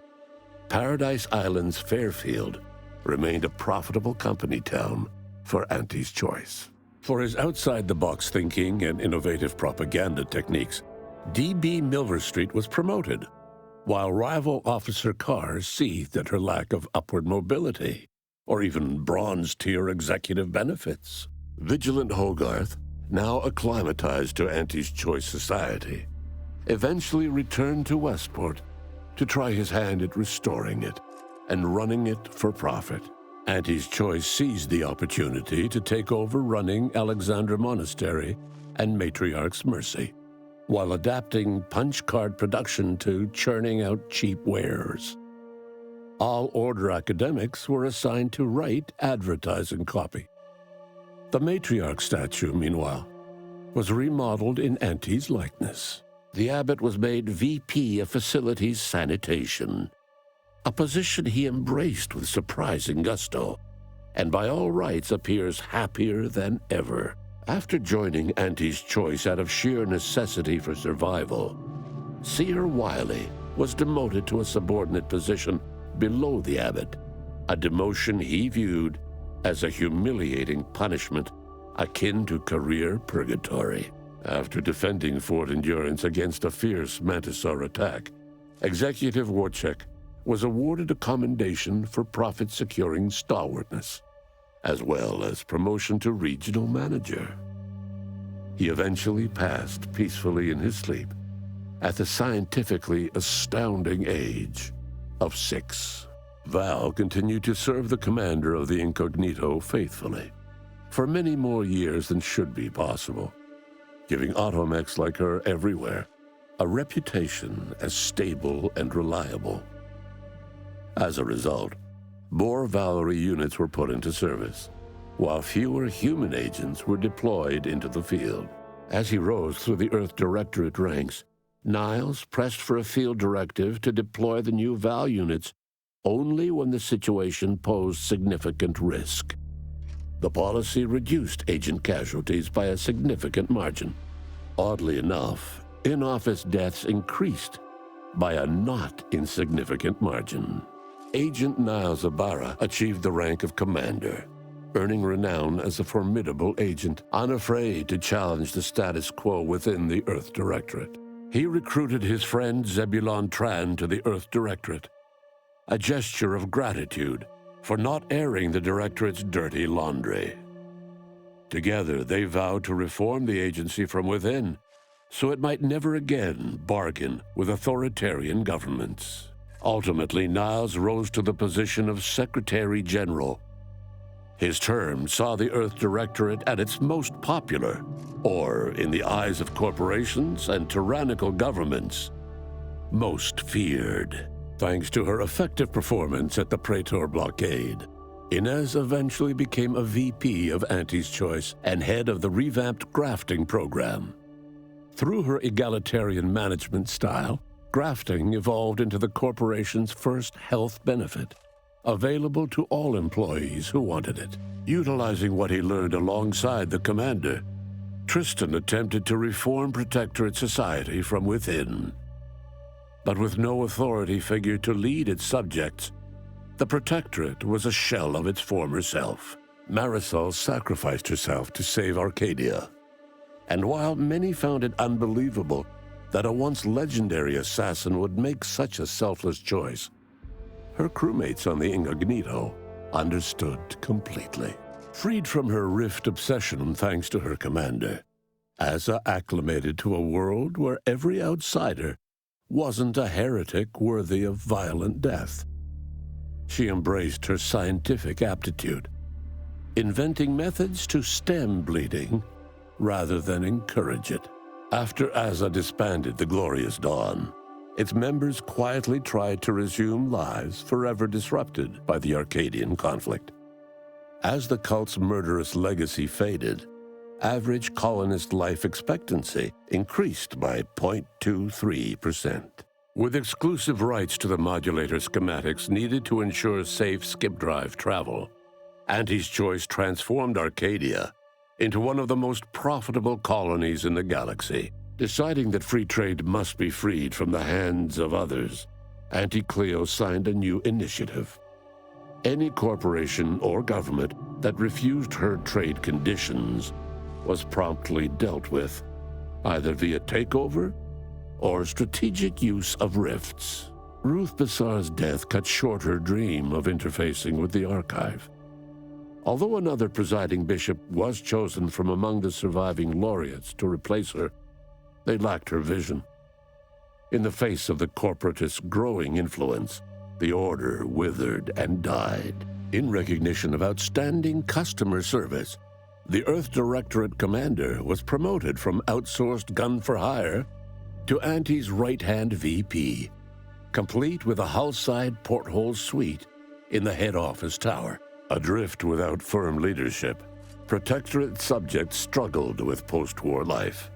Paradise Island's Fairfield remained a profitable company town for Auntie's Choice. For his outside-the-box thinking and innovative propaganda techniques, D.B. Milverstreet was promoted, while rival Officer Carr seethed at her lack of upward mobility, or even bronze-tier executive benefits. Vigilant Hogarth, now acclimatized to Auntie's Choice society, eventually returned to Westport to try his hand at restoring it and running it for profit. Auntie's Choice seized the opportunity to take over running Alexandra Monastery and Matriarch's Mercy, while adapting punch card production to churning out cheap wares. All Order academics were assigned to write advertising copy. The matriarch statue, meanwhile, was remodeled in Auntie's likeness. The abbot was made VP of Facilities Sanitation, a position he embraced with surprising gusto, and by all rights appears happier than ever. After joining Auntie's Choice out of sheer necessity for survival, Seer Wiley was demoted to a subordinate position below the abbot, a demotion he viewed as a humiliating punishment akin to career purgatory. After defending Fort Endurance against a fierce Mantisaur attack, Executive Warchek was awarded a commendation for profit-securing stalwartness, as well as promotion to regional manager. He eventually passed peacefully in his sleep at the scientifically astounding age of 6. Val continued to serve the commander of the Incognito faithfully for many more years than should be possible, giving automechs like her everywhere a reputation as stable and reliable. As a result, more Valerie units were put into service, while fewer human agents were deployed into the field. As he rose through the Earth Directorate ranks, Niles pressed for a field directive to deploy the new Val units only when the situation posed significant risk. The policy reduced agent casualties by a significant margin. Oddly enough, in-office deaths increased by a not insignificant margin. Agent Niles Ibarra achieved the rank of commander, earning renown as a formidable agent, unafraid to challenge the status quo within the Earth Directorate. He recruited his friend Zebulon Tran to the Earth Directorate, a gesture of gratitude for not airing the Directorate's dirty laundry. Together, they vowed to reform the agency from within, so it might never again bargain with authoritarian governments. Ultimately, Niles rose to the position of Secretary General. His term saw the Earth Directorate at its most popular, or, in the eyes of corporations and tyrannical governments, most feared. Thanks to her effective performance at the Praetor blockade, Inez eventually became a VP of Auntie's Choice and head of the revamped grafting program. Through her egalitarian management style, grafting evolved into the corporation's first health benefit, available to all employees who wanted it. Utilizing what he learned alongside the commander, Tristan attempted to reform Protectorate society from within. But with no authority figure to lead its subjects, the Protectorate was a shell of its former self. Marisol sacrificed herself to save Arcadia. And while many found it unbelievable that a once legendary assassin would make such a selfless choice, her crewmates on the Incognito understood completely. Freed from her rift obsession thanks to her commander, Asa acclimated to a world where every outsider wasn't a heretic worthy of violent death. She embraced her scientific aptitude, inventing methods to stem bleeding rather than encourage it. After Asa disbanded the Glorious Dawn, its members quietly tried to resume lives forever disrupted by the Arcadian conflict. As the cult's murderous legacy faded, average colonist life expectancy increased by 0.23%. With exclusive rights to the modulator schematics needed to ensure safe skip drive travel, Auntie's Choice transformed Arcadia into one of the most profitable colonies in the galaxy. Deciding that free trade must be freed from the hands of others, Auntie Cleo signed a new initiative. Any corporation or government that refused her trade conditions was promptly dealt with, either via takeover or strategic use of rifts. Ruth Bassar's death cut short her dream of interfacing with the Archive. Although another presiding bishop was chosen from among the surviving laureates to replace her, they lacked her vision. In the face of the corporatists' growing influence, the Order withered and died. In recognition of outstanding customer service, the Earth Directorate commander was promoted from outsourced gun-for-hire to Auntie's right-hand VP, complete with a hull-side porthole suite in the head office tower. Adrift without firm leadership, Protectorate subjects struggled with post-war life.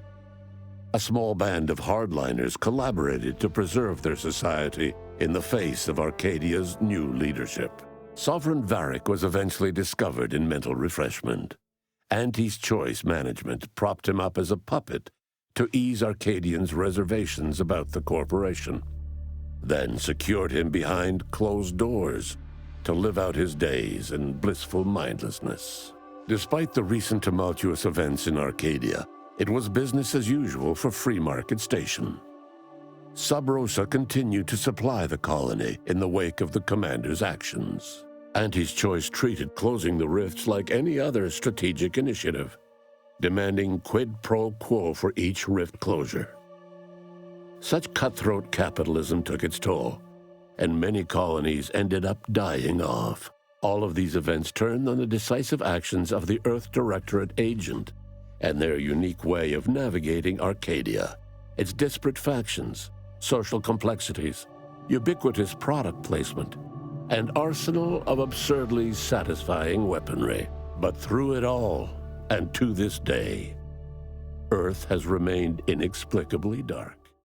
A small band of hardliners collaborated to preserve their society in the face of Arcadia's new leadership. Sovereign Varric was eventually discovered in mental refreshment. Auntie's Choice management propped him up as a puppet to ease Arcadians' reservations about the corporation, then secured him behind closed doors to live out his days in blissful mindlessness. Despite the recent tumultuous events in Arcadia, it was business as usual for Free Market Station. Sub Rosa continued to supply the colony in the wake of the commander's actions. Auntie's Choice treated closing the rifts like any other strategic initiative, demanding quid pro quo for each rift closure. Such cutthroat capitalism took its toll, and many colonies ended up dying off. All of these events turned on the decisive actions of the Earth Directorate agent and their unique way of navigating Arcadia, its disparate factions, social complexities, ubiquitous product placement, and arsenal of absurdly satisfying weaponry. But through it all, and to this day, Earth has remained inexplicably dark.